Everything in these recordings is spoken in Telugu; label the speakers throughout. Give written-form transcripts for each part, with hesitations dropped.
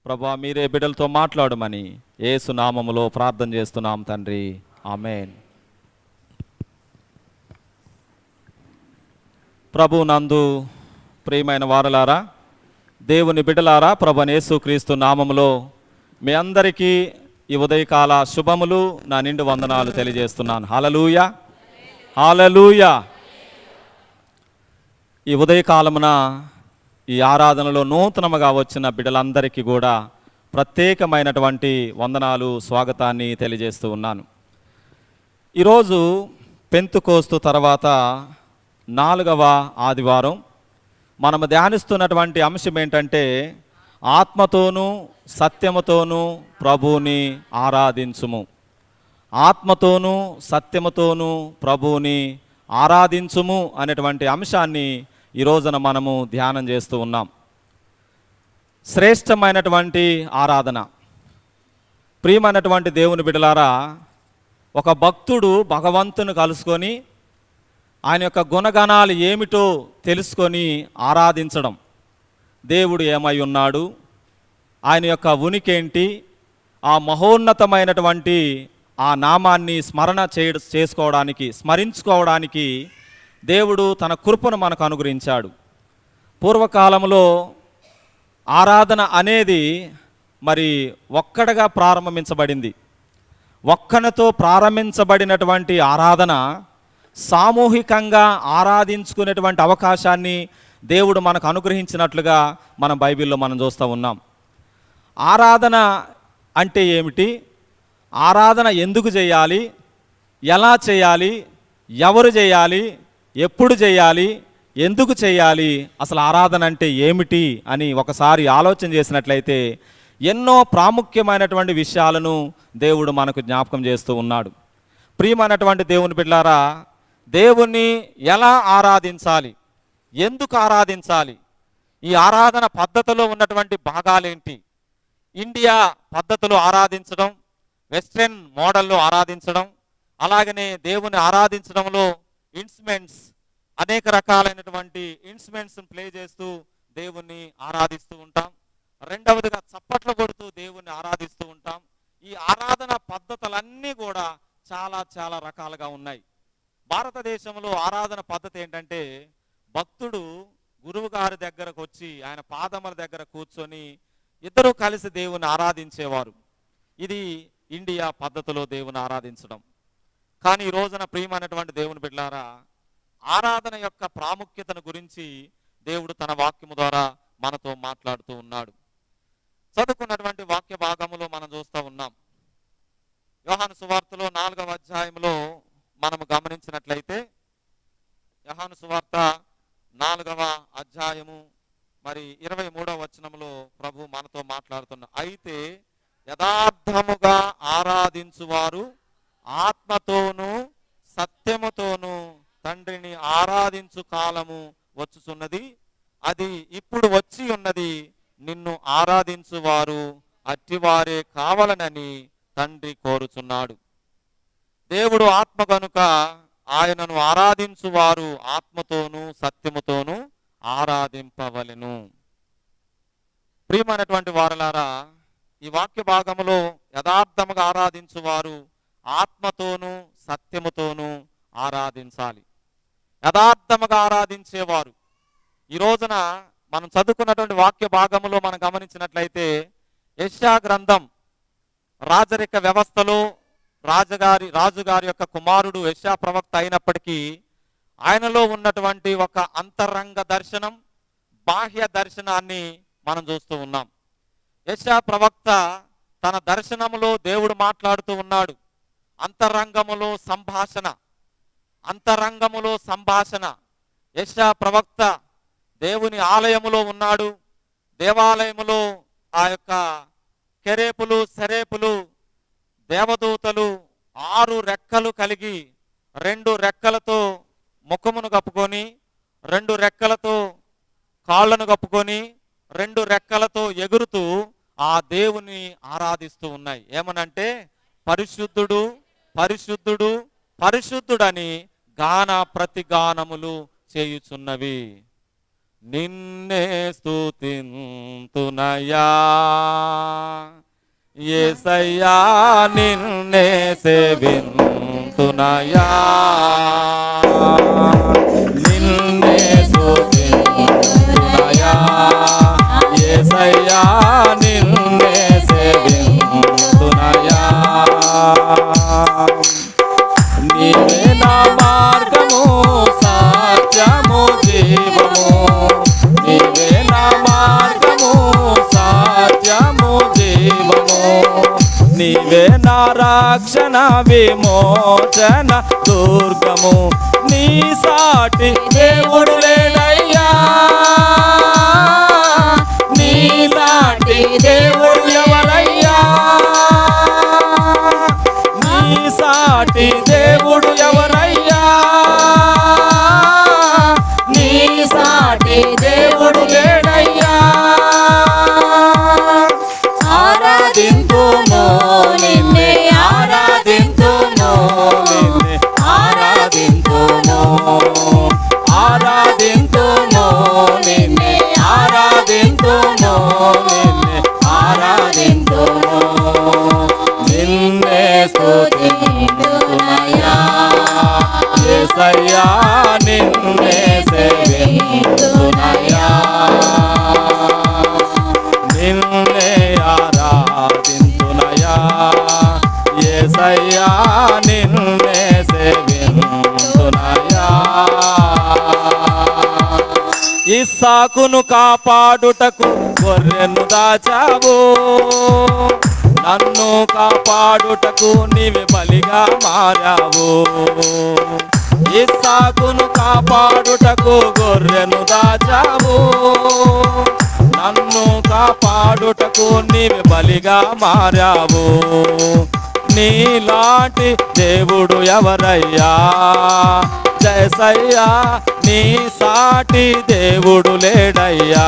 Speaker 1: ప్రభా మీరే బిడ్డలతో మాట్లాడమని యేసు నామములో ప్రార్థన చేస్తున్నాం తండ్రి, ఆమేన్. ప్రభు నందు ప్రియమైన వారలారా, దేవుని బిడ్డలారా, ప్రభువైన యేసుక్రీస్తు నామములో మీ అందరికీ ఈ ఉదయకాల శుభములు, నా నిండు వందనాలు తెలియజేస్తున్నాను. హల్లెలూయా, హల్లెలూయా. ఈ ఉదయకాలమున ఈ ఆరాధనలో నూతనముగా వచ్చిన బిడ్డలందరికీ కూడా ప్రత్యేకమైనటువంటి వందనాలు, స్వాగతాన్ని తెలియజేస్తూ ఉన్నాను. ఈరోజు పెంతుకోస్తు తర్వాత 4వ ఆదివారం. మనము ధ్యానిస్తున్నటువంటి అంశం ఏంటంటే ఆత్మతోనూ సత్యముతోనూ ప్రభువుని ఆరాధించుము. ఆత్మతోనూ సత్యముతోనూ ప్రభువుని ఆరాధించుము అనేటువంటి అంశాన్ని ఈ రోజున మనము ధ్యానం చేస్తూ ఉన్నాం. శ్రేష్టమైనటువంటి ఆరాధన. ప్రియమైనటువంటి దేవుని బిడ్డలారా, ఒక భక్తుడు భగవంతుని కలుసుకొని ఆయన యొక్క గుణగణాలు ఏమిటో తెలుసుకొని ఆరాధించడం. దేవుడు ఏమై ఉన్నాడు, ఆయన యొక్క ఉనికి ఏంటి, ఆ మహోన్నతమైనటువంటి ఆ నామాన్ని స్మరించుకోవడానికి దేవుడు తన కృపను మనకు అనుగ్రహించాడు. పూర్వకాలంలో ఆరాధన అనేది మరి ఒక్కడగా ప్రారంభించబడింది. ఒక్కనితో ప్రారంభించబడినటువంటి ఆరాధన సామూహికంగా ఆరాధించుకునేటువంటి అవకాశాన్ని దేవుడు మనకు అనుగ్రహించినట్లుగా మనం బైబిల్లో మనం చూస్తూ ఉన్నాం. ఆరాధన అంటే ఏమిటి, ఆరాధన ఎందుకు చేయాలి, ఎలా చేయాలి, ఎవరు చేయాలి, ఎప్పుడు చేయాలి, ఎందుకు చేయాలి, అసలు ఆరాధన అంటే ఏమిటి అని ఒకసారి ఆలోచన చేసినట్లయితే ఎన్నో ప్రాముఖ్యమైనటువంటి విషయాలను దేవుడు మనకు జ్ఞాపకం చేస్తూ ఉన్నాడు. ప్రియమైనటువంటి దేవుని బిడ్డలారా, దేవుణ్ణి ఎలా ఆరాధించాలి, ఎందుకు ఆరాధించాలి, ఈ ఆరాధన పద్ధతిలో ఉన్నటువంటి భాగాలేంటి, ఇండియా పద్ధతిలో ఆరాధించడం, వెస్ట్రన్ మోడల్లో ఆరాధించడం, అలాగనే దేవుని ఆరాధించడంలో ఇన్స్ట్రుమెంట్స్, అనేక రకాలైనటువంటి ఇన్స్ట్రుమెంట్స్ని ప్లే చేస్తూ దేవుణ్ణి ఆరాధిస్తూ ఉంటాం. రెండవదిగా చప్పట్లు కొడుతూ దేవుణ్ణి ఆరాధిస్తూ ఉంటాం. ఈ ఆరాధన పద్ధతులన్నీ కూడా చాలా చాలా రకాలుగా ఉన్నాయి. భారతదేశంలో ఆరాధన పద్ధతి ఏంటంటే భక్తుడు గురువు గారి దగ్గరకు వచ్చి ఆయన పాదముల దగ్గర కూర్చొని ఇద్దరు కలిసి దేవుని ఆరాధించేవారు. ఇది ఇండియా పద్ధతిలో దేవుని ఆరాధించడం. కానీ ఈ రోజున ప్రియమైనటువంటి దేవుని బిడ్డలారా, ఆరాధన యొక్క ప్రాముఖ్యతను గురించి దేవుడు తన వాక్యము ద్వారా మనతో మాట్లాడుతూ ఉన్నాడు. చదువుకున్నటువంటి వాక్య భాగములో మనం చూస్తూ ఉన్నాం. యోహాను సువార్తలో 4వ అధ్యాయంలో మనము గమనించినట్లయితే, యోహాను సువార్త 4వ అధ్యాయము మరి 23వ వచనంలో ప్రభు మనతో మాట్లాడుతున్న, అయితే యథార్థముగా ఆరాధించువారు ఆత్మతోనూ సత్యముతోనూ తండ్రిని ఆరాధించు కాలము వచ్చుచున్నది, అది ఇప్పుడు వచ్చి ఉన్నది, నిన్ను ఆరాధించువారు అట్టివారే కావాలనని తండ్రి కోరుచున్నాడు. దేవుడు ఆత్మ కనుక ఆయనను ఆరాధించువారు ఆత్మతోనూ సత్యముతోనూ ఆరాధింపవలెను. ప్రియమైనటువంటి వారలారా, ఈ వాక్య భాగములో యథార్థముగా ఆరాధించువారు ఆత్మతోనూ సత్యముతోనూ ఆరాధించాలి. యథార్థముగా ఆరాధించేవారు. ఈ రోజున మనం చదువుకున్నటువంటి వాక్య భాగములో మనం గమనించినట్లయితే, యెషయా గ్రంథం రాజరిక వ్యవస్థలో రాజుగారి యొక్క కుమారుడు యెషయా ప్రవక్త అయినప్పటికీ ఆయనలో ఉన్నటువంటి ఒక అంతరంగ దర్శనం, బాహ్య దర్శనాన్ని మనం చూస్తూ ఉన్నాం. యెషయా ప్రవక్త తన దర్శనములో దేవుడు మాట్లాడుతూ ఉన్నాడు. అంతరంగములో సంభాషణ. యెషయా ప్రవక్త దేవుని ఆలయములో ఉన్నాడు. దేవాలయములో ఆ యొక్క కెరేపులు, సెరేపులు, దేవదూతలు 6 రెక్కలు కలిగి 2 రెక్కలతో ముఖమును కప్పుకొని, 2 రెక్కలతో కాళ్ళను కప్పుకొని, 2 రెక్కలతో ఎగురుతూ ఆ దేవుని ఆరాధిస్తూ ఉన్నాయి. ఏమనంటే, పరిశుద్ధుడు పరిశుద్ధుడు పరిశుద్ధుడని గాన ప్రతిగానములు చేయుచున్నవి. నిన్నే స్తుతింతునయా యేసయ్యా నిన్నే సేవింతునయా నిన్నే స్తుతింతునయా యేసయ్యా నిన్నే సేవింతునయా నీవే నా మార్గము సత్యము జీవము నీవే నా మార్గము సత్యము జీవము నీవే నా రక్షణ విమోచన దుర్గము నీ సాటి దేవుడు లేడయ్యా నీ సాటి దేవుడు ఎవరయ్యా నీ సాటి దేవుడు ఎవరయ్యా నీ సాటి దేవుడు లేడయ్యా ఆరాధింతును నిన్నే ఆరాధింతును నిన్నే ఆరాధింతును ఆరాధింతును నిన్నే ఆరాధింతును నిన్నే ఆరాధింతును నిన్నే స్తుతింతునయా యేసయ్యా నిన్నే సేవింతునయా నిన్నే ఆరాధింతునయా యేసయ్యా నిన్నే సేవింతునయా ఇస్సాకును కాపాడుటకు గొర్రెను దాచావు నన్ను కాపాడుటకు నీవే బలిగా మారావు ఇస్సాకును కాపాడుటకు గొర్రెను దాచావు నన్ను కాపాడుటకు నీవే బలిగా మారావు నీలాంటి దేవుడు ఎవరయ్యా జయసయ్యా నీ సాటి దేవుడు లేడయ్యా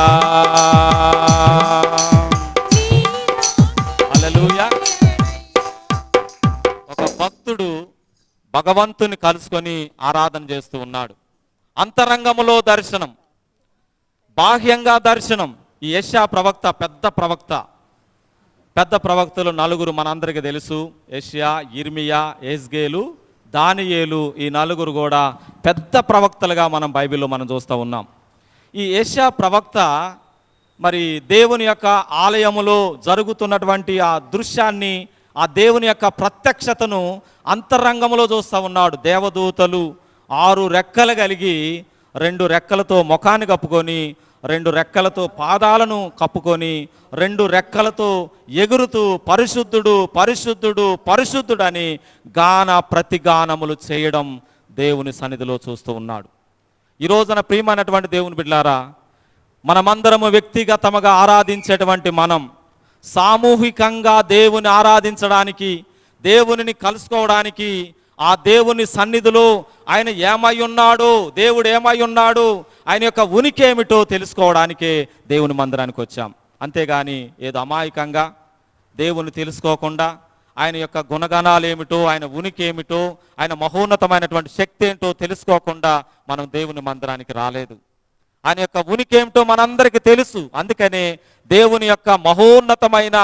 Speaker 1: హల్లెలూయా. ఒక భక్తుడు భగవంతుని కలుసుకొని ఆరాధన చేస్తూ ఉన్నాడు. అంతరంగములో దర్శనం, బాహ్యంగా దర్శనం. ఈ యెషయా ప్రవక్త పెద్ద ప్రవక్తలు నలుగురు మనందరికీ తెలుసు. యెషయా, యిర్మీయా, యెజ్కేలు, దానియేలు. ఈ నలుగురు కూడా పెద్ద ప్రవక్తలుగా మనం బైబిల్లో మనం చూస్తూ ఉన్నాం. ఈ యెషయా ప్రవక్త మరి దేవుని యొక్క ఆలయములో జరుగుతున్నటువంటి ఆ దృశ్యాన్ని, ఆ దేవుని యొక్క ప్రత్యక్షతను అంతరంగంలో చూస్తూ ఉన్నాడు. దేవదూతలు 6 రెక్కలు కలిగి 2 రెక్కలతో ముఖాన్ని కప్పుకొని, 2 రెక్కలతో పాదాలను కప్పుకొని, 2 రెక్కలతో ఎగురుతూ పరిశుద్ధుడు పరిశుద్ధుడు పరిశుద్ధుడని ప్రతిగానములు చేయడం దేవుని సన్నిధిలో చూస్తూ ఉన్నాడు. ఈ రోజున ప్రియమైనటువంటి దేవుని బిడ్డలారా, మనమందరము వ్యక్తిగతముగా ఆరాధించేటువంటి మనం సామూహికంగా దేవుని ఆరాధించడానికి, దేవునిని కలుసుకోవడానికి, ఆ దేవుని సన్నిధిలో ఆయన ఏమై ఉన్నాడు, దేవుడు ఏమై ఉన్నాడు, ఆయన యొక్క ఉనికి ఏమిటో తెలుసుకోవడానికే దేవుని మందిరానికి వచ్చాం. అంతేగాని ఏదో అమాయకంగా దేవుని తెలుసుకోకుండా ఆయన యొక్క గుణగణాలు ఏమిటో, ఆయన ఉనికి ఏమిటో, ఆయన మహోన్నతమైనటువంటి శక్తి ఏంటో తెలుసుకోకుండా మనం దేవుని మందిరానికి రాలేదు. ఆయన యొక్క ఉనికి ఏమిటో మనందరికీ తెలుసు. అందుకనే దేవుని యొక్క మహోన్నతమైన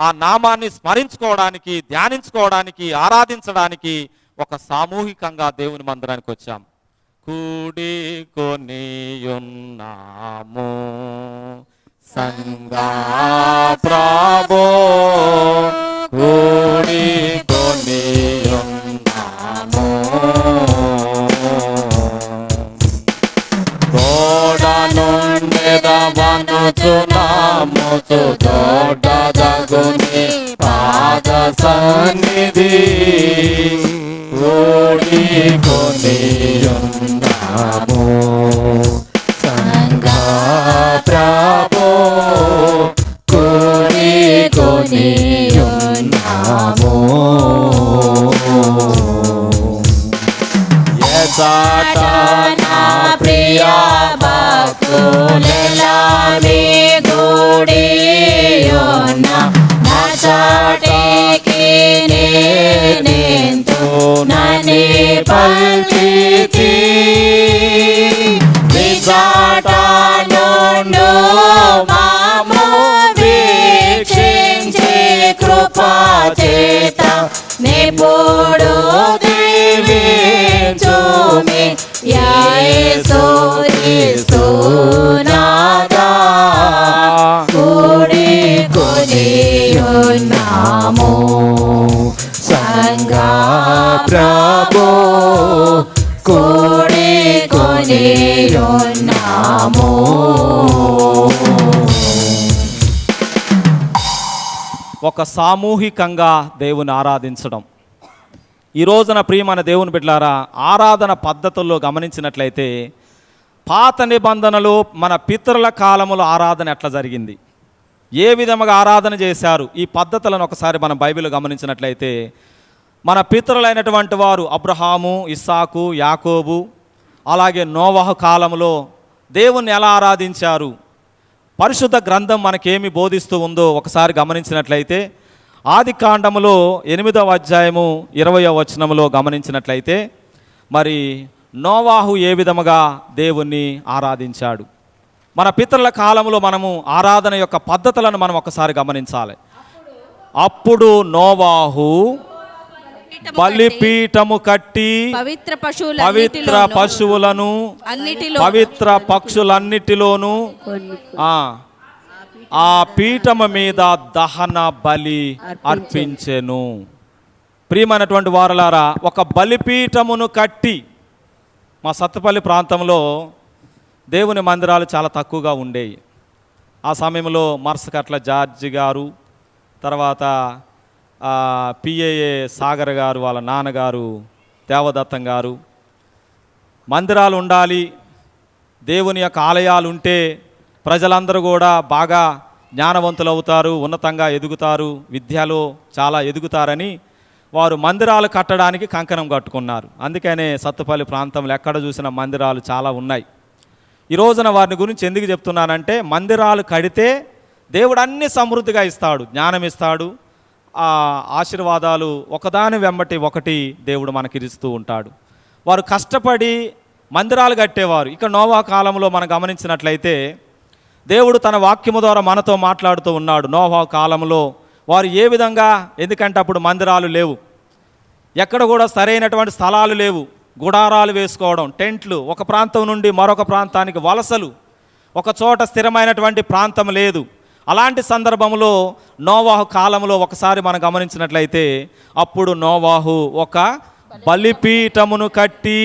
Speaker 1: ఆ నామాన్ని స్మరించుకోవడానికి, ధ్యానించుకోవడానికి, ఆరాధించడానికి ఒక సామూహికంగా దేవుని మందిరానికి వచ్చాం. కూడి కొనియున్నాము సంగా ప్రభో, కూడి కొనియున్నాము గోడ నుండెదవనుచున్నాము దొడ్డదగుని పాద సన్నిధి, కూడి కొనియున్నాము సంగా ప్రభో, కూడి కొనియున్నాము యెసాట నా ప్రియ భక్తులెల్లారి కూడియున్న నచటికి నేనెంతో నని పల్కితి, నిజాటను
Speaker 2: కృపచేత నిపుడు దీవించుమి యేసు క్రీస్తు నాదా కూడి కొనియున్నాము సంఘ ప్రభు కూడి కొనియున్నాము.
Speaker 1: ఒక సామూహికంగా దేవుని ఆరాధించడం. ఈ రోజున ప్రియమైన దేవుని బిడ్డలారా, ఆరాధన పద్ధతుల్లో గమనించినట్లయితే పాత నిబంధనలు మన పితరుల కాలములో ఆరాధన ఎట్లా జరిగింది, ఏ విధముగా ఆరాధన చేశారు, ఈ పద్ధతులను ఒకసారి మనం బైబిల్ గమనించినట్లయితే మన పితరులైనటువంటి వారు అబ్రహాము, ఇస్సాకు, యాకోబు, అలాగే నోవహు కాలంలో దేవుణ్ణి ఎలా ఆరాధించారు, పరిశుద్ధ గ్రంథం మనకేమి బోధిస్తూ ఉందో ఒకసారి గమనించినట్లయితే ఆది కాండములో 8వ అధ్యాయము 20వ వచనములో గమనించినట్లయితే మరి నోవాహు ఏ విధముగా దేవుణ్ణి ఆరాధించాడు. మన పితరుల కాలంలో మనము ఆరాధన యొక్క పద్ధతులను మనం ఒకసారి గమనించాలి. అప్పుడు నోవాహు బలిపీఠము కట్టి పవిత్ర పశువులను పవిత్ర పక్షులన్నిటిలోను ఆ పీఠము మీద దహన బలి అర్పించెను. ప్రియమైనటువంటి వారలారా, ఒక బలిపీఠమును కట్టి, మా సత్తుపల్లి ప్రాంతంలో దేవుని మందిరాలు చాలా తక్కువగా ఉండేవి. ఆ సమయంలో మర్సకట్ల జార్జి గారు, తర్వాత పిఏఏ సాగర్ గారు, వాళ్ళ నాన్నగారు దేవదత్తం గారు, మందిరాలు ఉండాలి, దేవుని యొక్క ఆలయాలు ఉంటే ప్రజలందరూ కూడా బాగా జ్ఞానవంతులు అవుతారు, ఉన్నతంగా ఎదుగుతారు, విద్యలో చాలా ఎదుగుతారని వారు మందిరాలు కట్టడానికి కంకణం కట్టుకున్నారు. అందుకనే సత్తుపల్లి ప్రాంతంలో ఎక్కడ చూసిన మందిరాలు చాలా ఉన్నాయి. ఈ రోజున వారిని గురించి ఎందుకు చెప్తున్నానంటే, మందిరాలు కడితే దేవుడు అన్ని సమృద్ధిగా ఇస్తాడు, జ్ఞానం ఇస్తాడు, ఆశీర్వాదాలు ఒకదాని వెంబటి ఒకటి దేవుడు మనకిస్తూ ఉంటాడు. వారు కష్టపడి మందిరాలు కట్టేవారు. ఇక నోవా కాలంలో మనం గమనించినట్లయితే దేవుడు తన వాక్యము ద్వారా మనతో మాట్లాడుతూ ఉన్నాడు. నోవా కాలంలో వారు ఏ విధంగా, ఎందుకంటే అప్పుడు మందిరాలు లేవు, ఎక్కడ కూడా సరైనటువంటి స్థలాలు లేవు, గుడారాలు వేసుకోవడం, టెంట్లు, ఒక ప్రాంతం నుండి మరొక ప్రాంతానికి వలసలు, ఒక చోట స్థిరమైనటువంటి ప్రాంతం లేదు. అలాంటి సందర్భంలో నోవాహు కాలంలో ఒకసారి మనం గమనించినట్లయితే అప్పుడు నోవాహు ఒక బలిపీఠమును కట్టి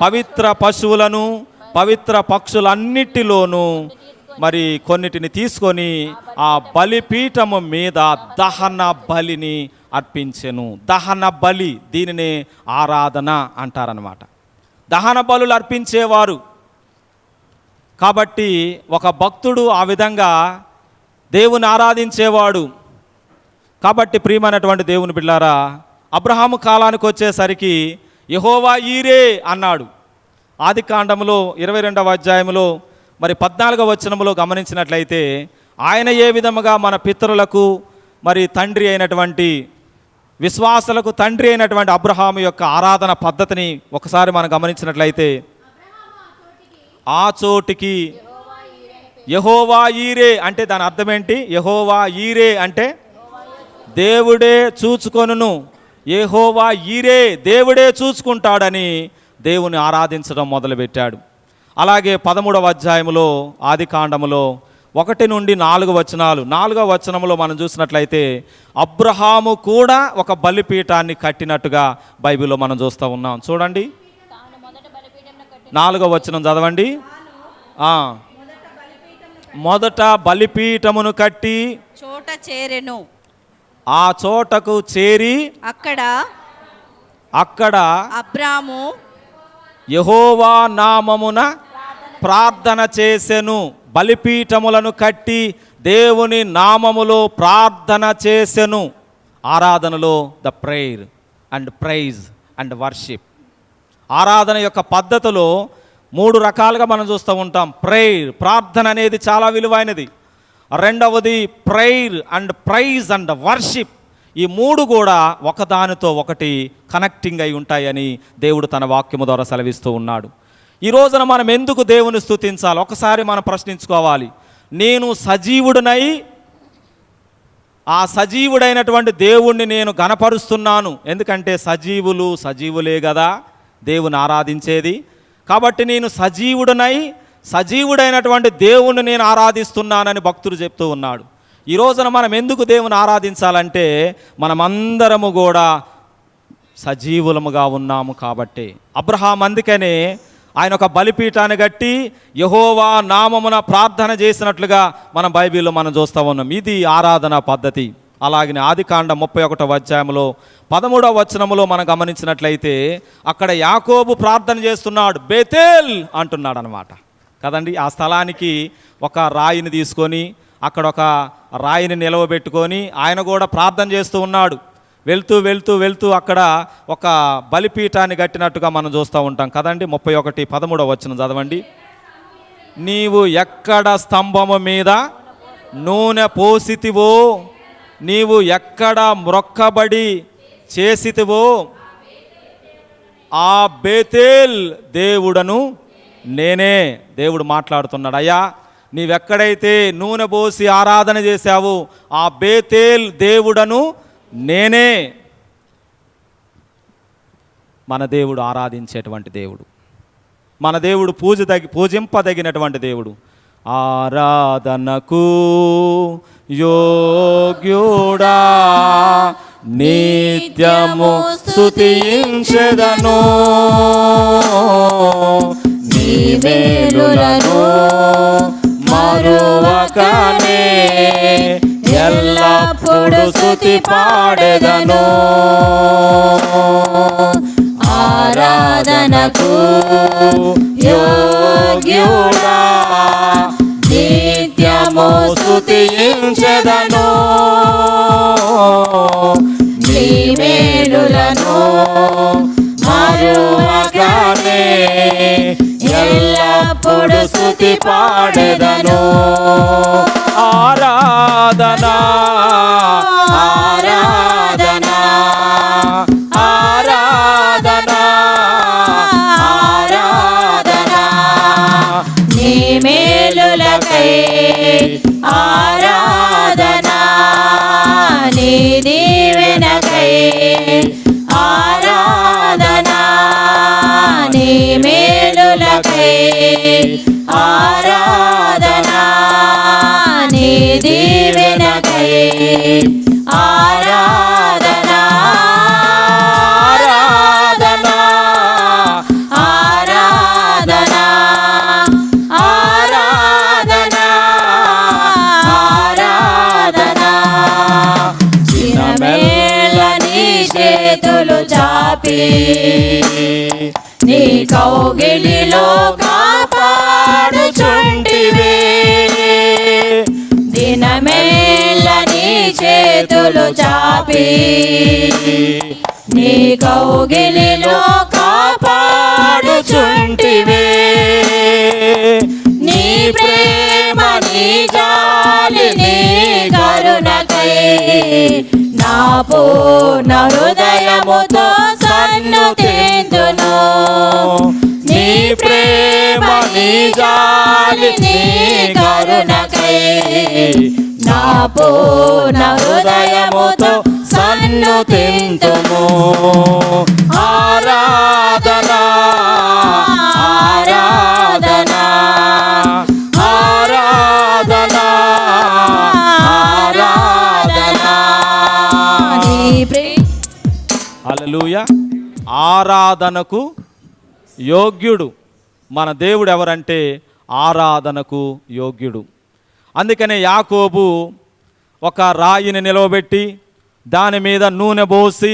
Speaker 1: పవిత్ర పశువులను పవిత్ర పక్షులన్నిటిలోనూ మరి కొన్నిటిని తీసుకొని ఆ బలిపీఠము మీద దహన బలిని అర్పించెను. దహన బలి, దీనిని ఆరాధన అంటారనమాట. దహన బలులు అర్పించేవారు కాబట్టి ఒక భక్తుడు ఆ విధంగా దేవుని ఆరాధించేవాడు. కాబట్టి ప్రియమైనటువంటి దేవుని బిడ్డలారా, అబ్రహాము కాలానికి వచ్చేసరికి యెహోవా ఈరే అన్నాడు. ఆది కాండములో 22వ అధ్యాయంలో మరి 14వ వచనములో గమనించినట్లయితే ఆయన ఏ విధముగా మన పితరులకు మరి తండ్రి అయినటువంటి విశ్వాసులకు తండ్రి అయినటువంటి అబ్రహాము యొక్క ఆరాధన పద్ధతిని ఒకసారి మనం గమనించినట్లయితే ఆ చోటికి యెహోవా ఈరే అంటే దాని అర్థం ఏంటి? యెహోవా ఈరే అంటే దేవుడే చూచుకొనును, యెహోవా ఈరే దేవుడే చూసుకుంటాడని దేవుని ఆరాధించడం మొదలుపెట్టాడు. అలాగే 13వ అధ్యాయములో ఆది కాండములో 1 నుండి 4 వచనాలు, 4వ వచనములో మనం చూసినట్లయితే అబ్రహాము కూడా ఒక బలిపీఠాన్ని కట్టినట్టుగా బైబిల్లో మనం చూస్తూ ఉన్నాం. చూడండి 4వ వచనం చదవండి. మొదట బలిపీఠమును కట్టి
Speaker 2: చోట చేరెను,
Speaker 1: ఆ చోటకు చేరి అక్కడ
Speaker 2: అబ్రాము
Speaker 1: యెహోవా నామమున ప్రార్థన చేసెను. బలిపీఠములను కట్టి దేవుని నామములో ప్రార్థన చేసెను. ఆరాధనలో the prayer and praise and worship, ఆరాధన యొక్క పద్ధతిలో 3 రకాలుగా మనం చూస్తూ ఉంటాం. ప్రేయర్, ప్రార్థన అనేది చాలా విలువైనది. రెండవది prayer and praise and worship. ఈ 3 కూడా ఒకదానితో ఒకటి కనెక్టింగ్ అయి ఉంటాయని దేవుడు తన వాక్యము ద్వారా సెలవిస్తూ ఉన్నాడు. ఈ రోజున మనం ఎందుకు దేవుని స్తుతించాలి? ఒకసారి మనం ప్రశ్నించుకోవాలి. నేను సజీవుడినై ఆ సజీవుడైనటువంటి దేవుణ్ణి నేను గణపరుస్తున్నాను. ఎందుకంటే సజీవులే కదా దేవుని ఆరాధించేది. కాబట్టి నేను సజీవుడైనటువంటి దేవుణ్ణి నేను ఆరాధిస్తున్నానని భక్తుడు చెప్తూ ఉన్నాడు. ఈ రోజున మనం ఎందుకు దేవుని ఆరాధించాలంటే మనమందరము కూడా సజీవులముగా ఉన్నాము కాబట్టి. అబ్రహాం అందుకనే ఆయన ఒక బలిపీఠాన్ని కట్టి యెహోవా నామమున ప్రార్థన చేసినట్లుగా మనం బైబిల్లో మనం చూస్తూ ఉన్నాం. ఇది ఆరాధన పద్ధతి. అలాగనే ఆదికాండం 31వ అధ్యాయంలో 13వ వచనములో మనం గమనించినట్లయితే అక్కడ యాకోబు ప్రార్థన చేస్తున్నాడు, బేతేల్ అంటున్నాడు అనమాట కదండి. ఆ స్థలానికి ఒక రాయిని తీసుకొని అక్కడ ఒక రాయిని నిలవబెట్టుకొని ఆయన కూడా ప్రార్థన చేస్తూ ఉన్నాడు. వెళ్తూ అక్కడ ఒక బలిపీఠాన్ని కట్టినట్టుగా మనం చూస్తూ ఉంటాం కదండి. 31:13 వచనం చదవండి. నీవు ఎక్కడ స్తంభము మీద నూనె పోసితివో, నీవు ఎక్కడ మ్రొక్కబడి చేసితివో ఆ బేతేల్ దేవుడను నేనే. దేవుడు మాట్లాడుతున్నాడు, అయ్యా నీవెక్కడైతే నూనె పోసి ఆరాధన చేశావో ఆ బేతేల్ దేవుడను నేనే. మన దేవుడు ఆరాధించేటువంటి దేవుడు, మన దేవుడు పూజింపదగినటువంటి దేవుడు. ఆరాధనకు యోగ్యుడా నిత్యము స్తుతించెదను, నీ మేలులను మరువకనే ఎల్లప్పుడు స్తుతి పాడెదను.
Speaker 2: ఆరాధనకు యోగ్యుడా నిత్యము స్తుతించెదను, నీ మేలులను మరువకనే ఎల్లప్పుడు స్తుతి పాడెదను.
Speaker 1: ఆరాధనా ఆరాధనా ఆరాధనా
Speaker 2: ఆరాధనా నీ మేలులకై ఆరాధనా, నీ దీవెనకై ఆరాధనా, నీ మేలులకై ఆరాధనా, నీ దీవెనకై ఆరాధనా.
Speaker 1: ఆరాధనా
Speaker 2: ఆరాధనా ఆరాధనా ఆరాధనా దినమెల్ల నీ చేతులు చాపి నీ కౌగిలిలో కాపాడుచుంటివే, దినమెల్ల నీ చేతులు చాపి నీ కౌగిలిలో కాపాడుచుంటివే, నీ ప్రేమ నీ జాలి నీ కరుణకై నా పూర్ణ హృదయముతో సన్నుతింతును, నీ ప్రేమ నీ జాలి నీ కరుణకై నా పూర్ణ హృదయముతో సన్నుతింతుము.
Speaker 1: ఆరాధనా
Speaker 2: ఆరాధనా
Speaker 1: ఆరాధనా
Speaker 2: ఆరాధనా నీ
Speaker 1: హల్లెలూయా. ఆరాధనకు యోగ్యుడు మన దేవుడు ఎవరంటే ఆరాధనకు యోగ్యుడు. అందుకనే యాకోబు ఒక రాయిని నిలవబెట్టి దాని మీద నూనె పోసి,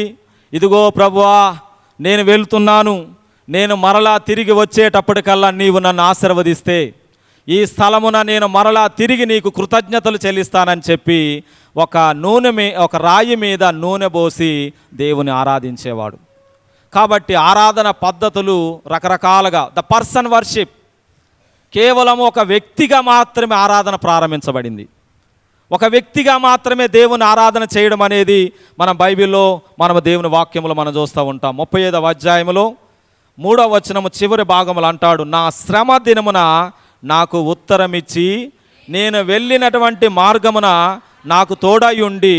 Speaker 1: ఇదిగో ప్రభువా నేను వెళ్తున్నాను, నేను మరలా తిరిగి వచ్చేటప్పటికల్లా నీవు నన్ను ఆశీర్వదిస్తే ఈ స్థలమున నేను మరలా తిరిగి నీకు కృతజ్ఞతలు చెల్లిస్తానని చెప్పి ఒక రాయి మీద నూనె పోసి దేవుని ఆరాధించేవాడు. కాబట్టి ఆరాధన పద్ధతులు రకరకాలుగా, ద పర్సన్ వర్షిప్, కేవలం ఒక వ్యక్తిగా మాత్రమే ఆరాధన ప్రారంభించబడింది. ఒక వ్యక్తిగా మాత్రమే దేవుని ఆరాధన చేయడం అనేది మనం బైబిల్లో మనము దేవుని వాక్యములో మనం చూస్తూ ఉంటాం. 35వ అధ్యాయములో 3వ వచనము చివరి భాగములు అంటాడు, నా శ్రమ దినమున నాకు ఉత్తరమిచ్చి నేను వెళ్ళినటువంటి మార్గమున నాకు తోడయుండి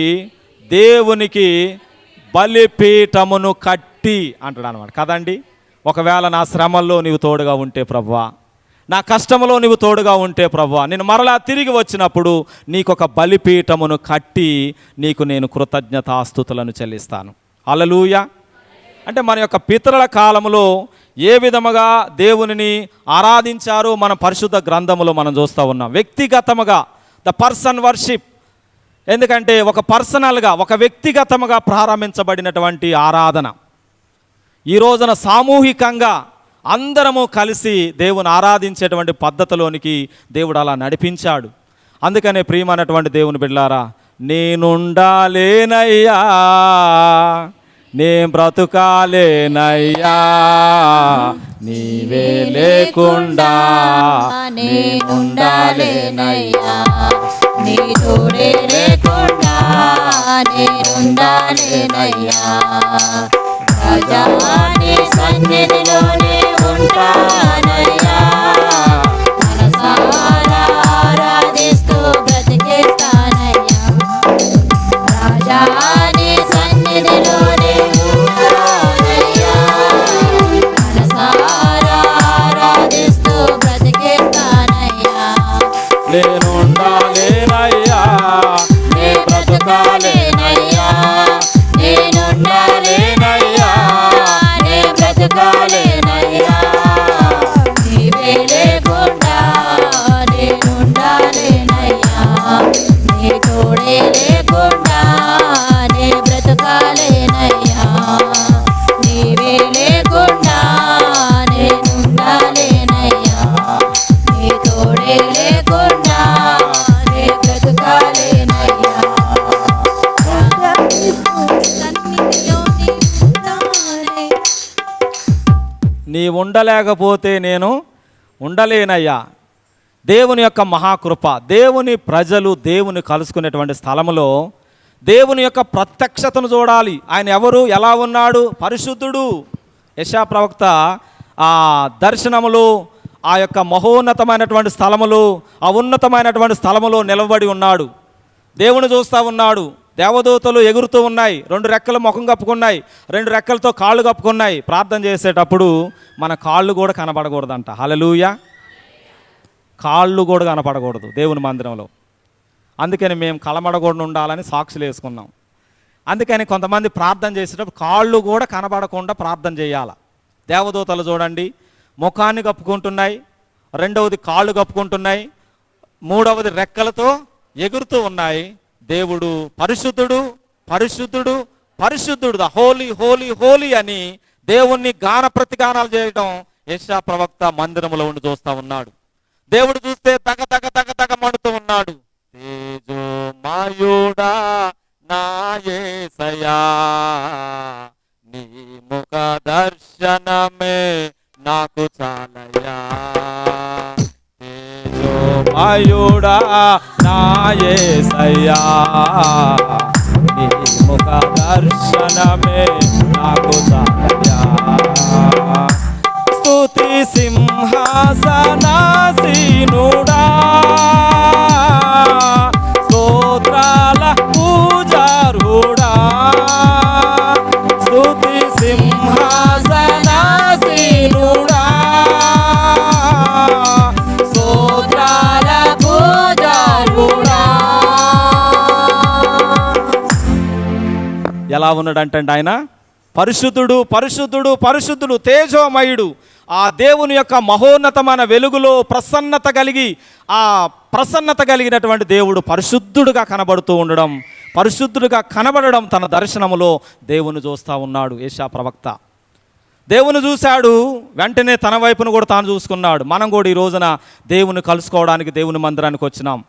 Speaker 1: దేవునికి బలిపీఠమును కట్టి అంటాడు అనమాట కదండి. ఒకవేళ నా శ్రమల్లో నీవు తోడుగా ఉంటే ప్రభువా, నా కష్టంలో నీవు తోడుగా ఉంటే ప్రభువా, నేను మరలా తిరిగి వచ్చినప్పుడు నీకు ఒక బలిపీఠమును కట్టి నీకు నేను కృతజ్ఞతాస్తుతులను చెల్లిస్తాను. హల్లెలూయా. అంటే మన యొక్క పితరుల కాలంలో ఏ విధముగా దేవునిని ఆరాధించారో మన పరిశుద్ధ గ్రంథములో మనం చూస్తూ ఉన్నాం. వ్యక్తిగతముగా ద పర్సన్ వర్షిప్, ఎందుకంటే ఒక పర్సనల్గా ఒక వ్యక్తిగతముగా ప్రారంభించబడినటువంటి ఆరాధన ఈ రోజున సామూహికంగా అందరము కలిసి దేవుని ఆరాధించేటువంటి పద్ధతిలోనికి దేవుడు అలా నడిపించాడు. అందుకనే ప్రియమైనటువంటి దేవుని బిడ్డలారా, నేనుండాలేనయ్యా, నే బ్రతుకాలేనయ్యా, నీవే లేకుండా
Speaker 2: నేనుండాలేనయ్యా, నీ తోడే లేకుండా నేనుండాలేనయ్యా. రాజా నీ సన్నిధిలోనే ఉంటానయ్యా, మనసారా ఆరాధిస్తూ బ్రతికేస్తానయ్యా. రాజా నీ సన్నిధిలోనే ఉంటానయ్యా, మనసారా ఆరాధిస్తూ బ్రతికేస్తానయ్యా.
Speaker 1: నేనుండాలేనయ్యా, నే బ్రతుకాలేనయ్యా,
Speaker 2: నేనుండాలేనయ్యా, నే బ్రతుకాలేనయ్యా. నీవే లేకుండా నేనుండాలేనయ్యా, నీ తోడే లేకుండా నే బ్రతుకాలేనయ్యా. నీవే లేకుండా నేనుండాలేనయ్యా, నీ తోడే లేకుండా నే బ్రతుకాలేనయ్యా.
Speaker 1: నీ ఉండలేకపోతే నేను ఉండలేనయ్యా. దేవుని యొక్క మహాకృప, దేవుని ప్రజలు దేవుని కలుసుకునేటువంటి స్థలములో దేవుని యొక్క ప్రత్యక్షతను చూడాలి. ఆయన ఎవరు, ఎలా ఉన్నాడు? పరిశుద్ధుడు. యెషయా ప్రవక్త ఆ దర్శనములు, ఆ యొక్క మహోన్నతమైనటువంటి స్థలములు, ఆ ఉన్నతమైనటువంటి స్థలములో నిలబడి ఉన్నాడు. దేవుని చూస్తూ ఉన్నాడు. దేవదూతలు ఎగురుతూ ఉన్నాయి, 2 రెక్కలు ముఖం కప్పుకున్నాయి, 2 రెక్కలతో కాళ్ళు కప్పుకున్నాయి. ప్రార్థన చేసేటప్పుడు మన కాళ్ళు కూడా కనపడకూడదంట. హల్లెలూయా. కాళ్ళు కూడా కనపడకూడదు దేవుని మందిరంలో. అందుకని మేము కలమడకుండా ఉండాలని సాక్షులు వేసుకున్నాం. అందుకని కొంతమంది ప్రార్థన చేసేటప్పుడు కాళ్ళు కూడా కనపడకుండా ప్రార్థన చేయాలి. దేవదూతలు చూడండి ముఖాన్ని కప్పుకుంటున్నాయి, 2వది కాళ్ళు కప్పుకుంటున్నాయి, 3వది రెక్కలతో ఎగురుతూ ఉన్నాయి. దేవుడు పరిశుద్ధుడు, పరిశుద్ధుడు, పరిశుద్ధుడు, ద హోలీ హోలీ హోలీ అని దేవుణ్ణి గాన ప్రతిగానాలు చేయడం యెషయా ప్రవక్త మందిరంలో ఉండి చూస్తూ ఉన్నాడు. దేవుడు చూస్తే తగ తగ తగ తగ మండుతూ ఉన్నాడు. తేజోమయుడా నా యేసయ్యా, నీ ముఖ దర్శనమే నాకు చాలయ్యా. తేజోమయుడా నా యేసయ్యా, నీ ముఖ దర్శనమే నాకు చాలయ్యా. స్తుతి సింహాసనాసీనుడా, స్తోత్రాల పూజారుడా, స్తుతి సింహాసనాసీనుడా,
Speaker 2: స్తోత్రాల పూజారుడా.
Speaker 1: ఎలా ఉన్నాడంటే ఆయన పరిశుద్ధుడు, పరిశుద్ధుడు, పరిశుద్ధుడు, తేజోమయుడు. ఆ దేవుని యొక్క మహోన్నతమైన వెలుగులో ప్రసన్నత కలిగినటువంటి దేవుడు పరిశుద్ధుడుగా కనబడుతూ ఉండడం, పరిశుద్ధుడుగా కనబడడం తన దర్శనములో దేవుని చూస్తూ ఉన్నాడు యెషయా ప్రవక్త. దేవుని చూశాడు, వెంటనే తన వైపును కూడా తాను చూసుకున్నాడు. మనం కూడా ఈ రోజున దేవుని కలుసుకోవడానికి దేవుని మందిరానికి వచ్చినాం.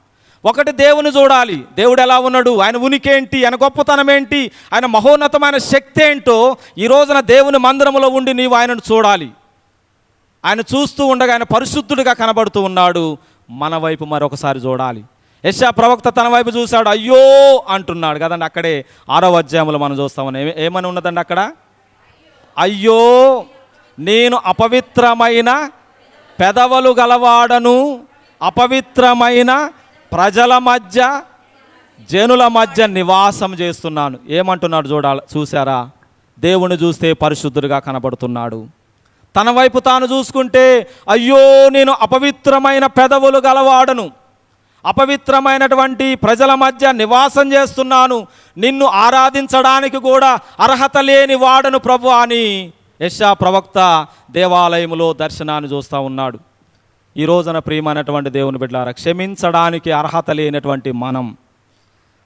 Speaker 1: ఒకటి దేవుని చూడాలి, దేవుడు ఎలా ఉన్నాడు, ఆయన ఉనికి ఏంటి, ఆయన గొప్పతనం ఏంటి, ఆయన మహోన్నతమైన శక్తి ఏంటో ఈ రోజున దేవుని మందిరంలో ఉండి నీవు ఆయనను చూడాలి. ఆయన చూస్తూ ఉండగా ఆయన పరిశుద్ధుడిగా కనబడుతూ ఉన్నాడు. మన వైపు మరొకసారి చూడాలి. యెషయా ప్రవక్త తన వైపు చూశాడు, అయ్యో అంటున్నాడు కదండి. అక్కడే 6వ అధ్యాయంలో మనం చూస్తామని ఏమని ఉన్నదండి అక్కడ, అయ్యో నేను అపవిత్రమైన పెదవులు గలవాడను, అపవిత్రమైన ప్రజల మధ్య జనుల మధ్య నివాసం చేస్తున్నాను. ఏమంటున్నాడు చూసారా? దేవుని చూస్తే పరిశుద్ధుడిగా కనబడుతున్నాడు. తన వైపు తాను చూసుకుంటే అయ్యో నేను అపవిత్రమైన పెదవులు గలవాడను, అపవిత్రమైనటువంటి ప్రజల మధ్య నివాసం చేస్తున్నాను, నిన్ను ఆరాధించడానికి కూడా అర్హత లేని వాడను ప్రభు అని యెషయా ప్రవక్త దేవాలయంలో దర్శనాన్ని చూస్తూ ఉన్నాడు. ఈ రోజున ప్రియమైనటువంటి దేవుని బిడ్డలారా, క్షమించడానికి అర్హత లేనటువంటి మనం,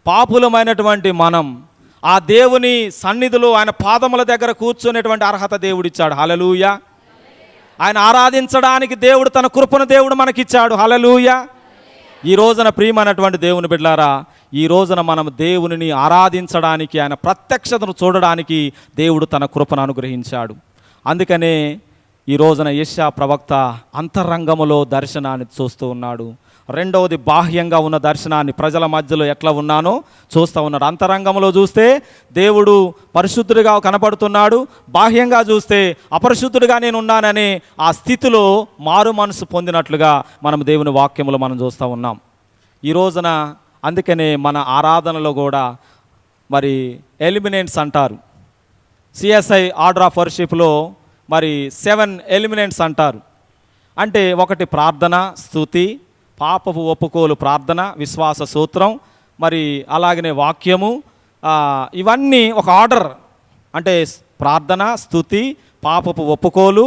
Speaker 1: పాపులమైనటువంటి మనం ఆ దేవుని సన్నిధిలో ఆయన పాదముల దగ్గర కూర్చునేటువంటి అర్హత దేవుడిచ్చాడు. హల్లెలూయా. ఆయన ఆరాధించడానికి దేవుడు తన కృపను దేవుడు మనకిచ్చాడు. హల్లెలూయా. ఈ రోజున ప్రియమైనటువంటి దేవుని బిడ్డలారా, ఈ రోజున మనం దేవునిని ఆరాధించడానికి, ఆయన ప్రత్యక్షతను చూడడానికి దేవుడు తన కృపను అనుగ్రహించాడు. అందుకనే ఈ రోజున యెషయా ప్రవక్త అంతరంగములో దర్శనాన్ని చూస్తూ ఉన్నాడు. రెండవది బాహ్యంగా ఉన్న దర్శనాన్ని, ప్రజల మధ్యలో ఎట్లా ఉన్నానో చూస్తూ ఉన్నాడు. అంతరంగంలో చూస్తే దేవుడు పరిశుద్ధుడిగా కనపడుతున్నాడు, బాహ్యంగా చూస్తే అపరిశుద్ధుడిగా నేను ఉన్నాననే ఆ స్థితిలో మారు మనసు పొందినట్లుగా మనం దేవుని వాక్యములో మనం చూస్తూ ఉన్నాం. ఈ రోజున అందుకనే మన ఆరాధనలో కూడా మరి ఎలిమినెంట్స్ అంటారు. సిఎస్ఐ ఆర్డర్ ఆఫ్ వర్షిప్లో మరి 7 ఎలిమినెంట్స్ అంటారు. అంటే ఒకటి ప్రార్థన, స్తుతి, పాపపు ఒప్పుకోలు ప్రార్థన, విశ్వాస సూత్రం, మరి అలాగనే వాక్యము, ఇవన్నీ ఒక ఆర్డర్. అంటే ప్రార్థన, స్తుతి, పాపపు ఒప్పుకోలు,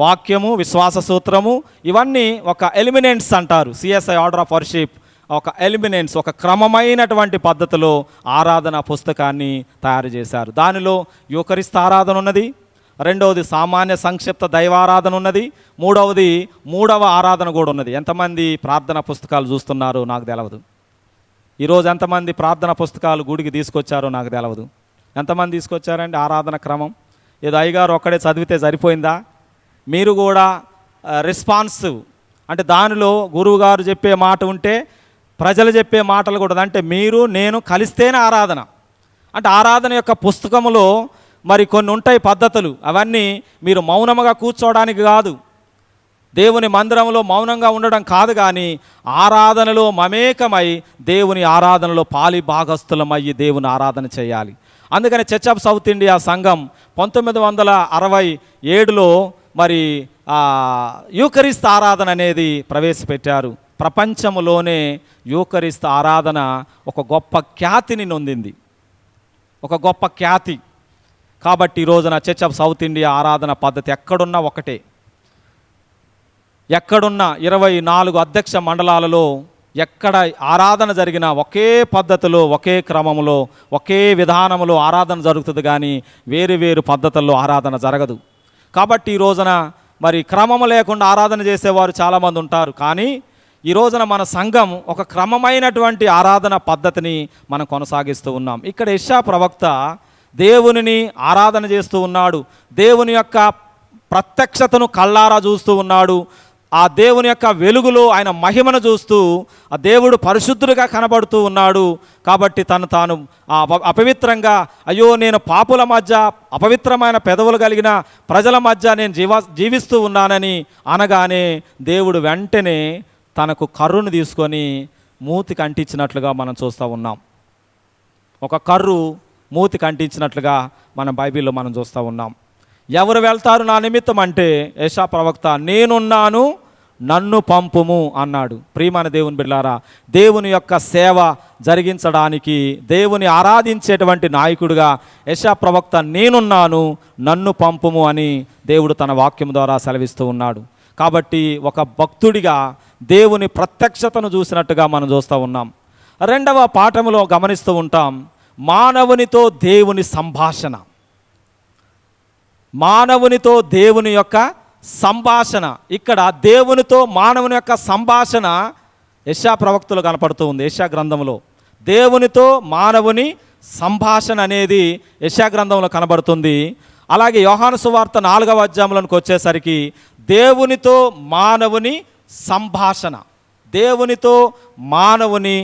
Speaker 1: వాక్యము, విశ్వాస సూత్రము, ఇవన్నీ ఒక ఎలిమినెంట్స్ అంటారు. సిఎస్ఐ ఆర్డర్ ఆఫ్ వర్షిప్ ఒక ఎలిమినెంట్స్, ఒక క్రమమైనటువంటి పద్ధతిలో ఆరాధన పుస్తకాన్ని తయారు చేశారు. దానిలో యూకరిస్తు ఆరాధన ఉన్నది, రెండవది సామాన్య సంక్షిప్త దైవారాధన ఉన్నది, మూడవ ఆరాధన కూడా ఉన్నది. ఎంతమంది ప్రార్థన పుస్తకాలు చూస్తున్నారో నాకు తెలియదు. ఈరోజు ఎంతమంది ప్రార్థన పుస్తకాలు గుడికి తీసుకొచ్చారో నాకు తెలియదు. ఎంతమంది తీసుకొచ్చారండి? ఆరాధన క్రమం ఏదో అయ్యగారు ఒక్కడే చదివితే సరిపోయిందా? మీరు కూడా రెస్పాన్సివ్, అంటే దానిలో గురువు గారు చెప్పే మాట ఉంటే ప్రజలు చెప్పే మాటలు కూడా, అంటే మీరు నేను కలిస్తేనే ఆరాధన. అంటే ఆరాధన యొక్క పుస్తకంలో మరి కొన్ని ఉంటాయి పద్ధతులు, అవన్నీ మీరు మౌనముగా కూర్చోవడానికి కాదు, దేవుని మందిరంలో మౌనంగా ఉండడం కాదు, కానీ ఆరాధనలో మమేకమై దేవుని ఆరాధనలో పాలి భాగస్థులమయ్యి దేవుని ఆరాధన చేయాలి. అందుకని చర్చ్ ఆఫ్ సౌత్ ఇండియా సంఘం 1967లో మరి యూకరిస్తు ఆరాధన అనేది ప్రవేశపెట్టారు. ప్రపంచంలోనే యూకరిస్తు ఆరాధన ఒక గొప్ప ఖ్యాతిని నొందింది, ఒక గొప్ప ఖ్యాతి. కాబట్టి ఈ రోజున చర్చ్ ఆఫ్ సౌత్ ఇండియా ఆరాధన పద్ధతి ఎక్కడున్నా ఒకటే. ఎక్కడున్న 24 అధ్యక్ష మండలాలలో ఎక్కడ ఆరాధన జరిగినా ఒకే పద్ధతిలో, ఒకే క్రమంలో, ఒకే విధానంలో ఆరాధన జరుగుతుంది, కానీ వేరు వేరు పద్ధతుల్లో ఆరాధన జరగదు. కాబట్టి ఈ రోజున మరి క్రమము లేకుండా ఆరాధన చేసేవారు చాలామంది ఉంటారు, కానీ ఈ రోజున మన సంఘం ఒక క్రమమైనటువంటి ఆరాధన పద్ధతిని మనం కొనసాగిస్తూ ఉన్నాం. ఇక్కడ యెషయా ప్రవక్త దేవునిని ఆరాధన చేస్తూ ఉన్నాడు, దేవుని యొక్క ప్రత్యక్షతను కళ్ళారా చూస్తూ ఉన్నాడు, ఆ దేవుని యొక్క వెలుగులో ఆయన మహిమను చూస్తూ ఆ దేవుడు పరిశుద్ధుడిగా కనబడుతూ ఉన్నాడు. కాబట్టి తాను అపవిత్రంగా, అయ్యో నేను పాపుల మధ్య, అపవిత్రమైన పెదవులు కలిగిన ప్రజల మధ్య నేను జీవిస్తూ ఉన్నానని అనగానే దేవుడు వెంటనే తనకు కర్రును తీసుకొని మూతికి అంటించినట్లుగా మనం చూస్తూ ఉన్నాం. ఒక కర్రు మూతికి అంటించినట్లుగా మనం బైబిల్లో మనం చూస్తూ ఉన్నాం. ఎవరు వెళ్తారు నా నిమిత్తం అంటే యెషయా ప్రవక్త నేనున్నాను నన్ను పంపుము అన్నాడు. ప్రియమైన దేవుని బిడ్డలారా, దేవుని యొక్క సేవ జరిగించడానికి, దేవుని ఆరాధించేటువంటి నాయకుడిగా యెషయా ప్రవక్త నేనున్నాను నన్ను పంపుము అని దేవుడు తన వాక్యం ద్వారా సెలవిస్తూ ఉన్నాడు. కాబట్టి ఒక భక్తుడిగా దేవుని ప్రత్యక్షతను చూసినట్టుగా మనం చూస్తూ ఉన్నాం. రెండవ పాఠములో గమనిస్తూ ఉంటాం, మానవునితో దేవుని సంభాషణ. మానవునితో దేవుని యొక్క సంభాషణ. ఇక్కడ దేవునితో మానవుని యొక్క సంభాషణ యెషయా ప్రవక్తలో కనపడుతూ ఉంది. యెషయా గ్రంథంలో దేవునితో మానవుని సంభాషణ అనేది యెషయా గ్రంథంలో కనబడుతుంది. అలాగే యోహాను సువార్త 4వ అధ్యాయంలోకి వచ్చేసరికి దేవునితో మానవుని సంభాషణ, దేవునితో మానవుని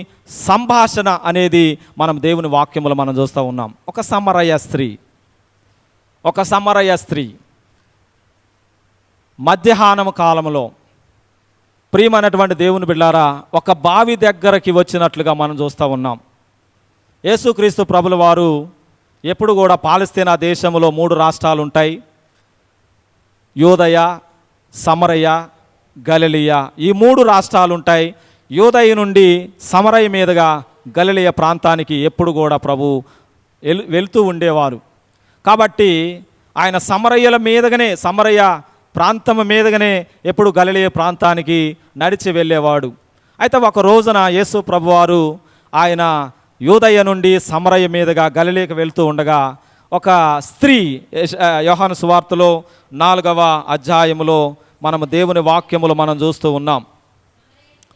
Speaker 1: సంభాషణ అనేది మనం దేవుని వాక్యములో మనం చూస్తూ ఉన్నాం. ఒక సమరయ స్త్రీ మధ్యాహ్నము కాలంలో ప్రియమైనటువంటి దేవుని బిడ్డారా, ఒక బావి దగ్గరకి వచ్చినట్లుగా మనం చూస్తూ ఉన్నాం. యేసుక్రీస్తు ప్రభుల వారు ఎప్పుడు కూడా పాలస్తీనా దేశంలో 3 రాష్ట్రాలు ఉంటాయి, యూదయ, సమరయ, గలిలయ. ఈ 3 రాష్ట్రాలు ఉంటాయి. యూదయ నుండి సమరయ మీదుగా గలిలయ ప్రాంతానికి ఎప్పుడు కూడా ప్రభు వెళ్తూ ఉండేవారు. కాబట్టి ఆయన సమరయ్యల మీదగానే, సమరయ ప్రాంతం మీదగానే ఎప్పుడు గలిలయ ప్రాంతానికి నడిచి వెళ్ళేవాడు. అయితే ఒక రోజున యేసు ప్రభువారు ఆయన యూదయ నుండి సమరయ మీదుగా గలిలయకు వెళ్తూ ఉండగా ఒక స్త్రీ, యోహాను సువార్తలో 4వ అధ్యాయములో మనము దేవుని వాక్యములు మనం చూస్తూ ఉన్నాం.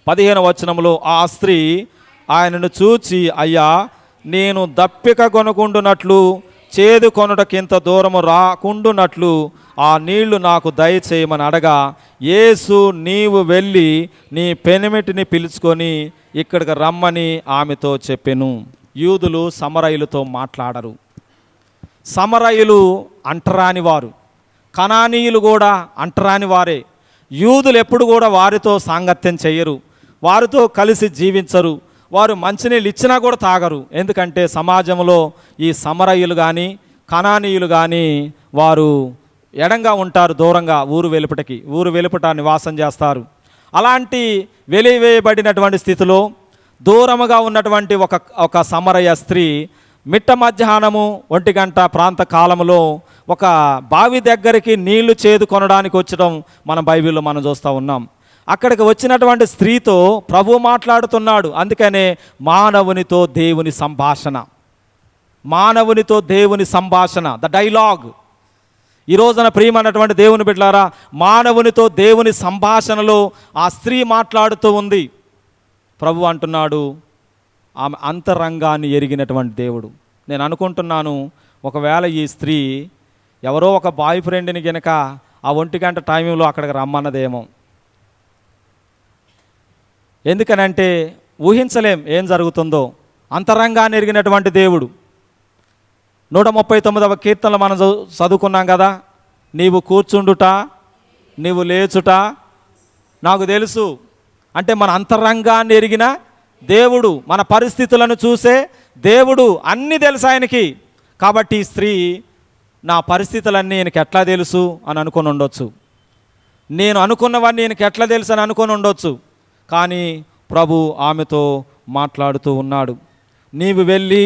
Speaker 1: 15వ వచనములో ఆ స్త్రీ ఆయనను చూచి, అయ్యా, నేను దప్పిక కొనుకుండునట్లు చేదు కొనుటకింత దూరము రాకుండునట్లు ఆ నీళ్లు నాకు దయచేయమని అడగా, యేసు నీవు వెళ్ళి నీ పెనిమిటిని పిలుచుకొని ఇక్కడికి రమ్మని ఆమెతో చెప్పెను. యూదులు సమరయులతో మాట్లాడరు. సమరయులు అంటరాని వారు, కనానీయులు కూడా అంటరాని వారే. యూదులు ఎప్పుడు కూడా వారితో సాంగత్యం చేయరు, వారితో కలిసి జీవించరు. వారు మంచినీళ్ళు ఇచ్చినా కూడా తాగరు. ఎందుకంటే సమాజంలో ఈ సమరయులు కానీ కనానీయులు కానీ వారు ఎడంగా ఉంటారు, దూరంగా ఊరు వెలుపట నివాసం చేస్తారు. అలాంటి వెలివేయబడినటువంటి స్థితిలో దూరముగా ఉన్నటువంటి ఒక సమరయ స్త్రీ మిట్ట మధ్యాహ్నము 1 గంట ప్రాంత కాలంలో ఒక బావి దగ్గరికి నీళ్లు చేదు కొనడానికి వచ్చడం మన బైబిల్లో మనం చూస్తూ ఉన్నాం. అక్కడికి వచ్చినటువంటి స్త్రీతో ప్రభు మాట్లాడుతున్నాడు. అందుకనే మానవునితో దేవుని సంభాషణ, ద డైలాగ్. ఈ రోజున ప్రియమైనటువంటి దేవుని బిడ్డలారా, మానవునితో దేవుని సంభాషణలో ఆ స్త్రీ మాట్లాడుతూ ఉంది. ప్రభు అంటున్నాడు, ఆమె అంతరంగాన్ని ఎరిగినటువంటి దేవుడు. నేను అనుకుంటున్నాను, ఒకవేళ ఈ స్త్రీ ఎవరో ఒక బాయ్ ఫ్రెండ్ని గనక ఆ 1 గంట టైంలో అక్కడికి రమ్మన్నదేమో. ఎందుకనంటే ఊహించలేం ఏం జరుగుతుందో. అంతరంగాన్ని ఎరిగినటువంటి దేవుడు. 139వ కీర్తనలో మనం చదువుకున్నాం కదా, నీవు కూర్చుండుట, నీవు లేచుట నాకు తెలుసు. అంటే మన అంతరంగాన్ని ఎరిగిన దేవుడు, మన పరిస్థితులను చూసే దేవుడు, అన్నీ తెలుసు ఆయనకి. కాబట్టి ఈ స్త్రీ నా పరిస్థితులన్నీ ఈయనకి ఎట్లా తెలుసు అని అనుకొని ఉండొచ్చు, నేను అనుకున్నవన్నీ ఈయనకి ఎట్లా తెలుసు అని అనుకొని ఉండొచ్చు. కానీ ప్రభు ఆమెతో మాట్లాడుతూ ఉన్నాడు. నీవు వెళ్ళి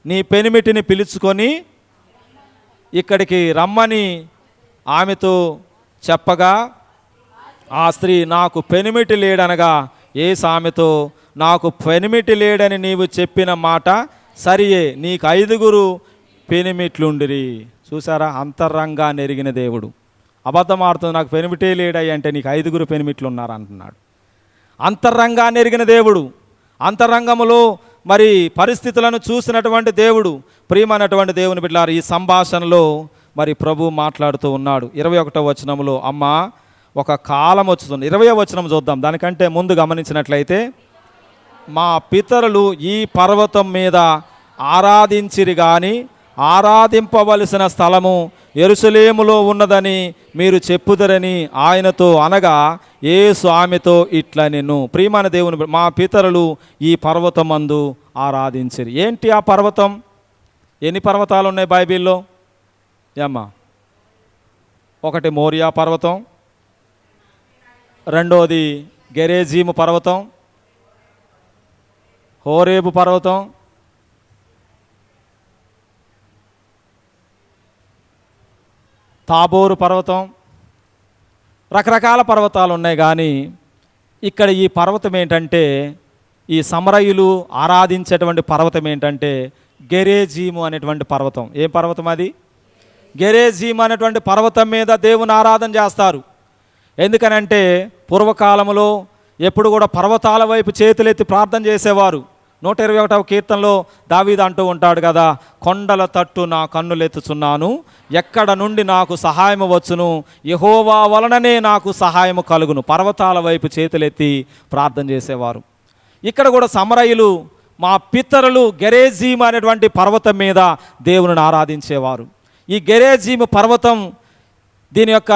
Speaker 1: నీ పెనిమిటిని పిలుచుకొని ఇక్కడికి రమ్మని ఆమెతో చెప్పగా, ఆ స్త్రీ నాకు పెనిమిటి లేడనగా యేసు ఆమెతో, నాకు పెనిమిటి లేడని నీవు చెప్పిన మాట సరియే, నీకు 5 పెనిమిట్లుండిరి. చూసారా, అంతరంగాన్ని ఎరిగిన దేవుడు. అబద్ధం ఆడుతుంది, నాకు పెనిమిటే లేడయ్య అంటే నీకు 5 పెనిమిట్లు ఉన్నారు అంటున్నాడు. అంతరంగాన్ని ఎరిగిన దేవుడు, అంతరంగములో మరి పరిస్థితులను చూసినటువంటి దేవుడు. ప్రియమైనటువంటి దేవుని బిడ్డలారా, ఈ సంభాషణలో మరి ప్రభు మాట్లాడుతూ ఉన్నాడు. 21వ వచనంలో, అమ్మా ఒక కాలం వచ్చుతుంది. 20వ వచనం చూద్దాం. దానికంటే ముందు గమనించినట్లయితే, మా పితరులు ఈ పర్వతం మీద ఆరాధించిరి గాని ఆరాధింపవలసిన స్థలము యెరూషలేములో ఉన్నదని మీరు చెప్పుదరని ఆయనతో అనగా, యేసు ఆమెతో ఇట్లా నేను, ప్రియమైన దేవుని, మా పితరులు ఈ పర్వతమందు ఆరాధించిరి. ఏంటి ఆ పర్వతం? ఎన్ని పర్వతాలు ఉన్నాయి బైబిల్లో? ఏమ్మా? ఒకటి మోరియా పర్వతం, రెండోది గెరేజీము పర్వతం, హోరేబు పర్వతం, తాబోరు పర్వతం, రకరకాల పర్వతాలు ఉన్నాయి. కానీ ఇక్కడ ఈ పర్వతం ఏంటంటే, ఈ సమరయులు ఆరాధించేటువంటి పర్వతం ఏంటంటే గెరేజీము అనేటువంటి పర్వతం. ఏ పర్వతం అది? గెరేజీము అనేటువంటి పర్వతం మీద దేవుని ఆరాధన చేస్తారు. ఎందుకనంటే పూర్వకాలంలో ఎప్పుడు కూడా పర్వతాల వైపు చేతులెత్తి ప్రార్థన చేసేవారు. 121వ కీర్తనలో దావీదు అంటూ ఉంటాడు కదా, కొండల తట్టు నా కన్నులెత్తుచున్నాను, ఎక్కడ నుండి నాకు సహాయము వచ్చును, యెహోవా వలననే నాకు సహాయము కలుగును. పర్వతాల వైపు చేతులెత్తి ప్రార్థన చేసేవారు. ఇక్కడ కూడా సమరయులు, మా పితరులు గెరేజీము అనేటువంటి పర్వతం మీద దేవుని ఆరాధించేవారు. ఈ గెరేజీము పర్వతం, దీని యొక్క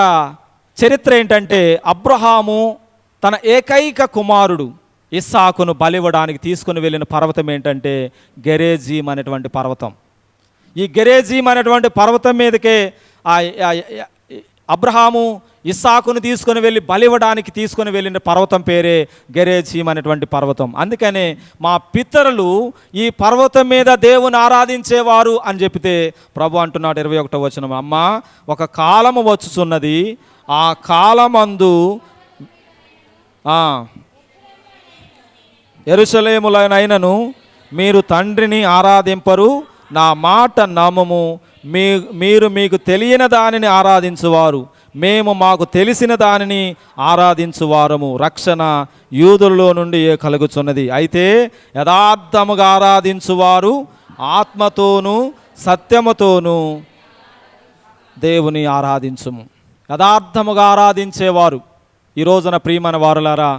Speaker 1: చరిత్ర ఏంటంటే, అబ్రహాము తన ఏకైక కుమారుడు ఇస్సాకును బలివ్వడానికి తీసుకుని వెళ్ళిన పర్వతం ఏంటంటే గెరేజీం అనేటువంటి పర్వతం. ఈ గెరేజీం అనేటువంటి పర్వతం మీదకే అబ్రహాము ఇస్సాకును తీసుకొని వెళ్ళి బలివ్వడానికి తీసుకొని వెళ్ళిన పర్వతం పేరే గెరేజీం అనేటువంటి పర్వతం. అందుకనే మా పితరులు ఈ పర్వతం మీద దేవుని ఆరాధించేవారు అని చెప్తే ప్రభు అంటున్నాడు 21వ వచనం, అమ్మ ఒక కాలము వచ్చుచున్నది, ఆ కాలమందు యెరూషలేములోనైనను మీరు తండ్రిని ఆరాధింపరు, నా మాట నమ్మము, మీరు మీకు తెలియని దానిని ఆరాధించువారు, మేము మాకు తెలిసిన దానిని ఆరాధించువారము, రక్షణ యూదులలో నుండి కలుగుచున్నది. అయితే యథార్థముగా ఆరాధించువారు ఆత్మతోనూ సత్యముతోనూ దేవుని ఆరాధించుము. యథార్థముగా ఆరాధించేవారు. ఈ రోజున ప్రియమైన వారులారా,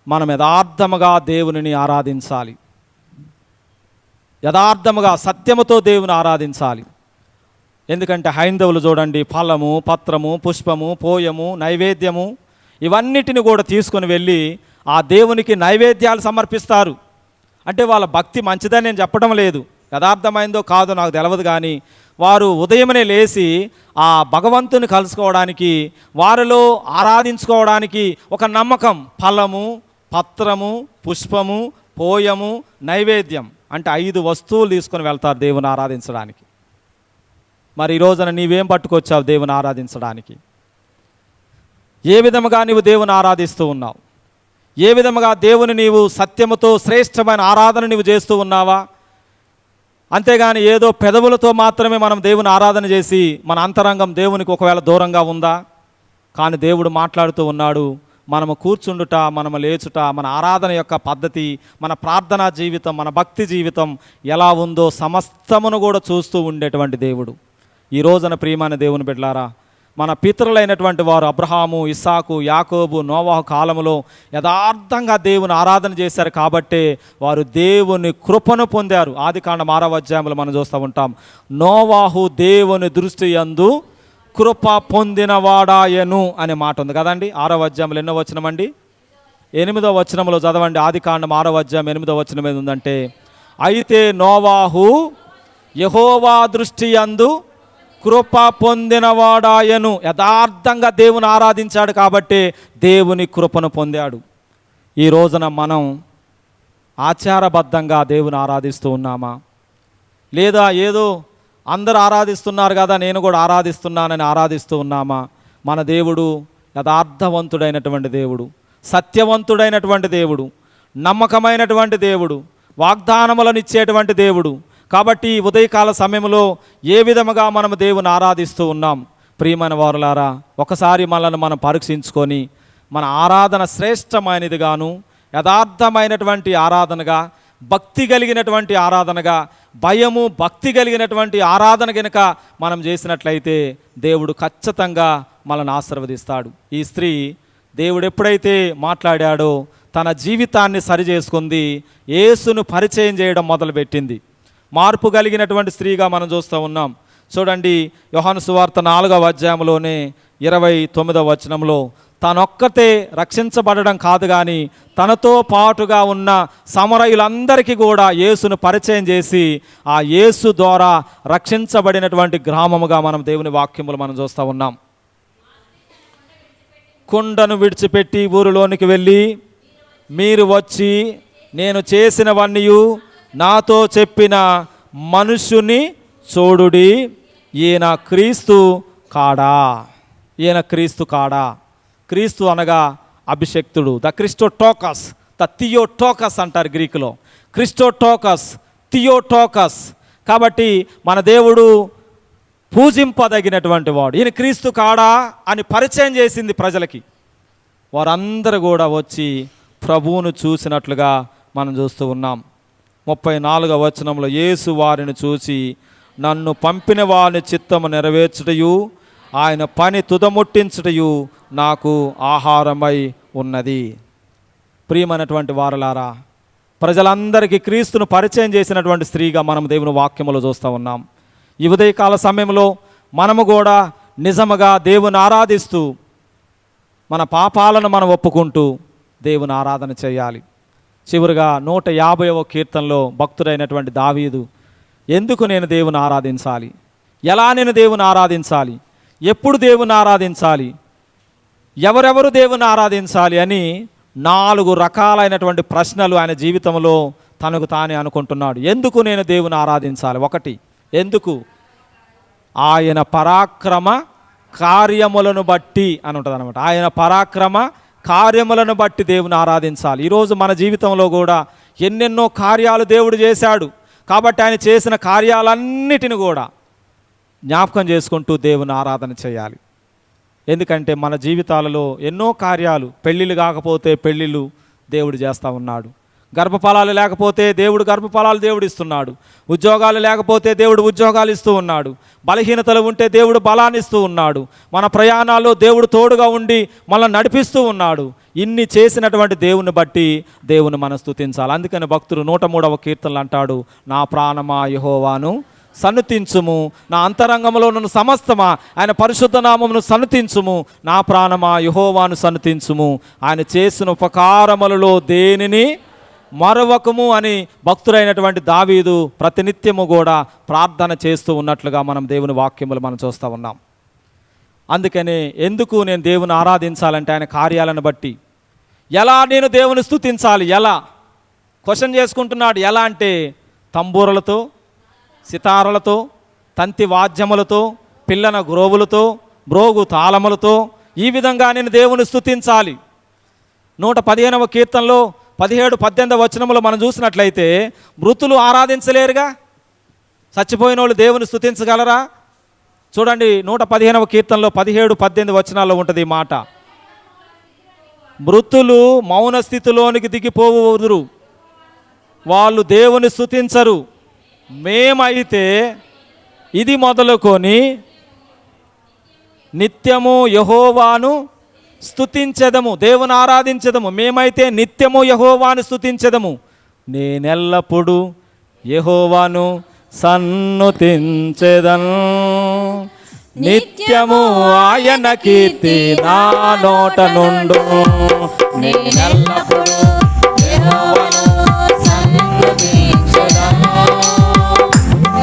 Speaker 1: మనం యథార్థముగా దేవునిని ఆరాధించాలి. యథార్థముగా సత్యముతో దేవుని ఆరాధించాలి. ఎందుకంటే హైందవులు చూడండి, ఫలము, పత్రము, పుష్పము, పోయము, నైవేద్యము ఇవన్నిటిని కూడా తీసుకొని వెళ్ళి ఆ దేవునికి నైవేద్యాలు సమర్పిస్తారు. అంటే వాళ్ళ భక్తి మంచిదని నేను చెప్పడం లేదు, యథార్థమైందో కాదో నాకు తెలియదు, కానీ వారు ఉదయమనే లేచి ఆ భగవంతుని కలుసుకోవడానికి, వారిలో ఆరాధించుకోవడానికి ఒక నమ్మకం. ఫలము, పత్రము, పుష్పము, పోయము, నైవేద్యం అంటే 5 వస్తువులు తీసుకొని వెళ్తారు దేవుని ఆరాధించడానికి. మరి ఈ రోజున నీవేం పట్టుకొచ్చావు దేవుని ఆరాధించడానికి? ఏ విధముగా నీవు దేవుని ఆరాధిస్తూ ఉన్నావు? ఏ విధముగా దేవుని నీవు సత్యముతో శ్రేష్టమైన ఆరాధన నీవు చేస్తూ ఉన్నావా? అంతేగాని ఏదో పెదవులతో మాత్రమే మనం దేవుని ఆరాధన చేసి మన అంతరంగం దేవునికి ఒకవేళ దూరంగా ఉందా? కానీ దేవుడు మాట్లాడుతూ ఉన్నాడు. మనము కూర్చుండుట, మనము లేచుట, మన ఆరాధన యొక్క పద్ధతి, మన ప్రార్థనా జీవితం, మన భక్తి జీవితం ఎలా ఉందో సమస్తమును కూడా చూస్తూ ఉండేటువంటి దేవుడు. ఈ రోజున ప్రియమైన దేవుని బిడ్డలారా, మన పితరులైనటువంటి వారు అబ్రహాము, ఇస్సాకు, యాకోబు, నోవాహు కాలములో యథార్థంగా దేవుని ఆరాధన చేశారు కాబట్టే వారు దేవుని కృపను పొందారు. ఆదికాండం 6వ అధ్యాయంలో మనం చూస్తూ ఉంటాం, నోవాహు దేవుని దృష్టి యందు కృప పొందినవాడాయను అనే మాట ఉంది కదండి. 6వ అధ్యాయంలో ఎన్నో వచనం అండి? 8వ వచనంలో చదవండి. ఆదికాండం 6వ అధ్యాయం 8వ వచనం ఏది ఉందంటే, అయితే నోవాహు యెహోవా దృష్టి యందు కృప పొందినవాడాయను. యథార్థంగా దేవుని ఆరాధించాడు కాబట్టి దేవుని కృపను పొందాడు. ఈ రోజున మనం ఆచారబద్ధంగా దేవుని ఆరాధిస్తూ ఉన్నామా? లేదా ఏదో అందరూ ఆరాధిస్తున్నారు కదా నేను కూడా ఆరాధిస్తున్నానని ఆరాధిస్తూ ఉన్నామా? మన దేవుడు యథార్థవంతుడైనటువంటి దేవుడు, సత్యవంతుడైనటువంటి దేవుడు, నమ్మకమైనటువంటి దేవుడు, వాగ్దానములను ఇచ్చేటువంటి దేవుడు. కాబట్టి ఉదయకాల సమయంలో ఏ విధముగా మనం దేవుని ఆరాధిస్తూ ఉన్నాం? ప్రియమైన వారులారా, ఒకసారి మనల్ని మనం పరీక్షించుకొని మన ఆరాధన శ్రేష్టమైనదిగాను, యథార్థమైనటువంటి ఆరాధనగా, భక్తి కలిగినటువంటి ఆరాధనగా, భయము భక్తి కలిగినటువంటి ఆరాధన కనుక మనం చేసినట్లయితే దేవుడు ఖచ్చితంగా మనల్ని ఆశీర్వదిస్తాడు. ఈ స్త్రీ దేవుడు ఎప్పుడైతే మాట్లాడాడో తన జీవితాన్ని సరి చేసుకుంది, యేసును పరిచయం చేయడం మొదలుపెట్టింది. మార్పు కలిగినటువంటి స్త్రీగా మనం చూస్తూ ఉన్నాం. చూడండి, యోహాను సువార్త 4వ అధ్యాయంలోనే 29వ వచనంలో, తనొక్కతే రక్షించబడడం కాదు కానీ తనతో పాటుగా ఉన్న సమరయులందరికీ కూడా యేసును పరిచయం చేసి ఆ యేసు ద్వారా రక్షించబడినటువంటి గ్రామముగా మనం దేవుని వాక్యములు మనం చూస్తూ ఉన్నాం. కుండను విడిచిపెట్టి ఊరిలోనికి వెళ్ళి, మీరు వచ్చి నేను చేసినవన్నీ నాతో చెప్పిన మనుషుని చూడుడి, ఈయన క్రీస్తు కాడా? ఈయన క్రీస్తు కాడా? క్రీస్తు అనగా అభిషక్తుడు, ద క్రిస్టోటోకస్, ద థియోటోకస్ అంటారు గ్రీకులో. క్రిస్టోటోకస్, థియోటోకస్. కాబట్టి మన దేవుడు పూజింపదగినటువంటి వాడు. ఈయన క్రీస్తు కాడా అని పరిచయం చేసింది ప్రజలకి. వారందరూ కూడా వచ్చి ప్రభువును చూసినట్లుగా మనం చూస్తూ ఉన్నాం. 34వ వచనంలో, యేసు వారిని చూసి, నన్ను పంపిన వాని చిత్తము నెరవేర్చుటయు ఆయన పని తుదముట్టించుటయు నాకు ఆహారమై ఉన్నది. ప్రియమైనటువంటి వారలారా, ప్రజలందరికీ క్రీస్తును పరిచయం చేసినటువంటి స్త్రీగా మనం దేవుని వాక్యములో చూస్తూ ఉన్నాం. ఈ ఉదయకాల సమయంలో మనము కూడా నిజముగా దేవుని ఆరాధిస్తూ మన పాపాలను మనం ఒప్పుకుంటూ దేవుని ఆరాధన చేయాలి. చివరిగా 150వ కీర్తనలో భక్తుడైనటువంటి దావీదు ఎందుకు నేను దేవుని ఆరాధించాలి, ఎలా నేను దేవుని ఆరాధించాలి, ఎప్పుడు దేవుని ఆరాధించాలి, ఎవరెవరు దేవుని ఆరాధించాలి అని 4 రకాలైనటువంటి ప్రశ్నలు ఆయన జీవితంలో తనకు తానే అనుకుంటున్నాడు. ఎందుకు నేను దేవుని ఆరాధించాలి? 1, ఎందుకు ఆయన పరాక్రమ కార్యములను బట్టి అని ఉంటుంది అనమాట. ఆయన పరాక్రమ కార్యములను బట్టి దేవుని ఆరాధించాలి. ఈరోజు మన జీవితంలో కూడా ఎన్నెన్నో కార్యాలు దేవుడు చేశాడు కాబట్టి ఆయన చేసిన కార్యాలన్నిటిని కూడా జ్ఞాపకం చేసుకుంటూ దేవుని ఆరాధన చేయాలి. ఎందుకంటే మన జీవితాలలో ఎన్నో కార్యాలు, పెళ్ళిళ్ళు కాకపోతే పెళ్ళిళ్ళు దేవుడు చేస్తూ ఉన్నాడు, గర్భఫలాలు లేకపోతే దేవుడు గర్భఫలాలు దేవుడు ఇస్తున్నాడు, ఉద్యోగాలు లేకపోతే దేవుడు ఉద్యోగాలు ఇస్తూ ఉన్నాడు, బలహీనతలు ఉంటే దేవుడు బలాన్ని ఇస్తూ ఉన్నాడు, మన ప్రయాణాల్లో దేవుడు తోడుగా ఉండి మనల్ని నడిపిస్తూ ఉన్నాడు. ఇన్ని చేసినటువంటి దేవుని బట్టి దేవుని మనం స్తుతించాలి. అందుకని భక్తుడు 103వ కీర్తనలు అంటాడు, నా ప్రాణమా యెహోవాను సన్నుతించుము, నా అంతరంగంలో నన్ను సమస్తమా ఆయన పరిశుద్ధ నామమును సన్నుతించుము, నా ప్రాణమా యెహోవాను సన్నుతించుము, ఆయన చేసిన ఉపకారములలో దేనిని మరొకము అని భక్తుడైనటువంటి దావీదు ప్రతినిత్యము కూడా ప్రార్థన చేస్తూ ఉన్నట్లుగా మనం దేవుని వాక్యములు మనం చూస్తూ ఉన్నాం. అందుకనే ఎందుకు నేను దేవుని ఆరాధించాలంటే ఆయన కార్యాలను బట్టి. ఎలా నేను దేవుని స్తుతించాలి, ఎలా క్వశ్చన్ చేసుకుంటున్నాడు. ఎలా అంటే తంబూరలతో, సితారలతో, తంతి వాద్యములతో, పిల్లన గ్రోవులతో, బ్రోగు తాళములతో ఈ విధంగా నేను దేవుని స్తుతించాలి. 115వ కీర్తనలో 17-18 వచనములు మనం చూసినట్లయితే మృతులు ఆరాధించలేరుగా, చచ్చిపోయిన వాళ్ళు దేవుని స్తుతించగలరా? చూడండి 115వ కీర్తనలో 17-18 వచనాల్లో ఉంటుంది ఈ మాట. మృతులు మౌన స్థితిలోనికి దిగిపోవుదురు, వాళ్ళు దేవుని స్తుతించరు. మేమైతే ఇది మొదలుకొని నిత్యము యెహోవాను స్తుతించెదము, దేవుని ఆరాధించెదము. మేమైతే నిత్యము యెహోవాను స్తుతించెదము. నేనెల్లప్పుడూ యెహోవాను సన్నుతించెదను, నిత్యము ఆయన కీర్తి నా నోట నుండు.
Speaker 2: నేనెల్లప్పుడూ యెహోవాను సన్నుతించెదను,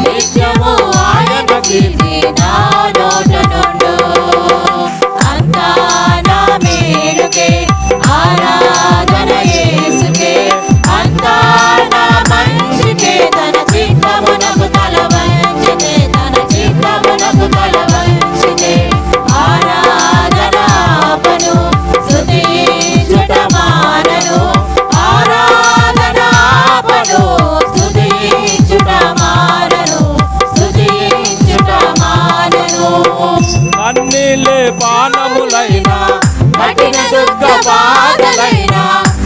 Speaker 2: నిత్యము ఆయన కీర్తి నా నోట నుండు. అంతా నా మేలుకే, ఆరాధన యేసుకే, అంతా నా మంచికే, తన చిత్తమునకు తల వంచితే, తన చిత్తమునకు తల వంచితే, ఆరాధన ఆపను, స్తుతించుట మానను, ఆరాధన ఆపను, స్తుతించుట మానను, స్తుతించుట మానను.
Speaker 1: కన్నీళ్ళే పానములైనా,
Speaker 2: కఠిన దుఃఖ బాధలైనా,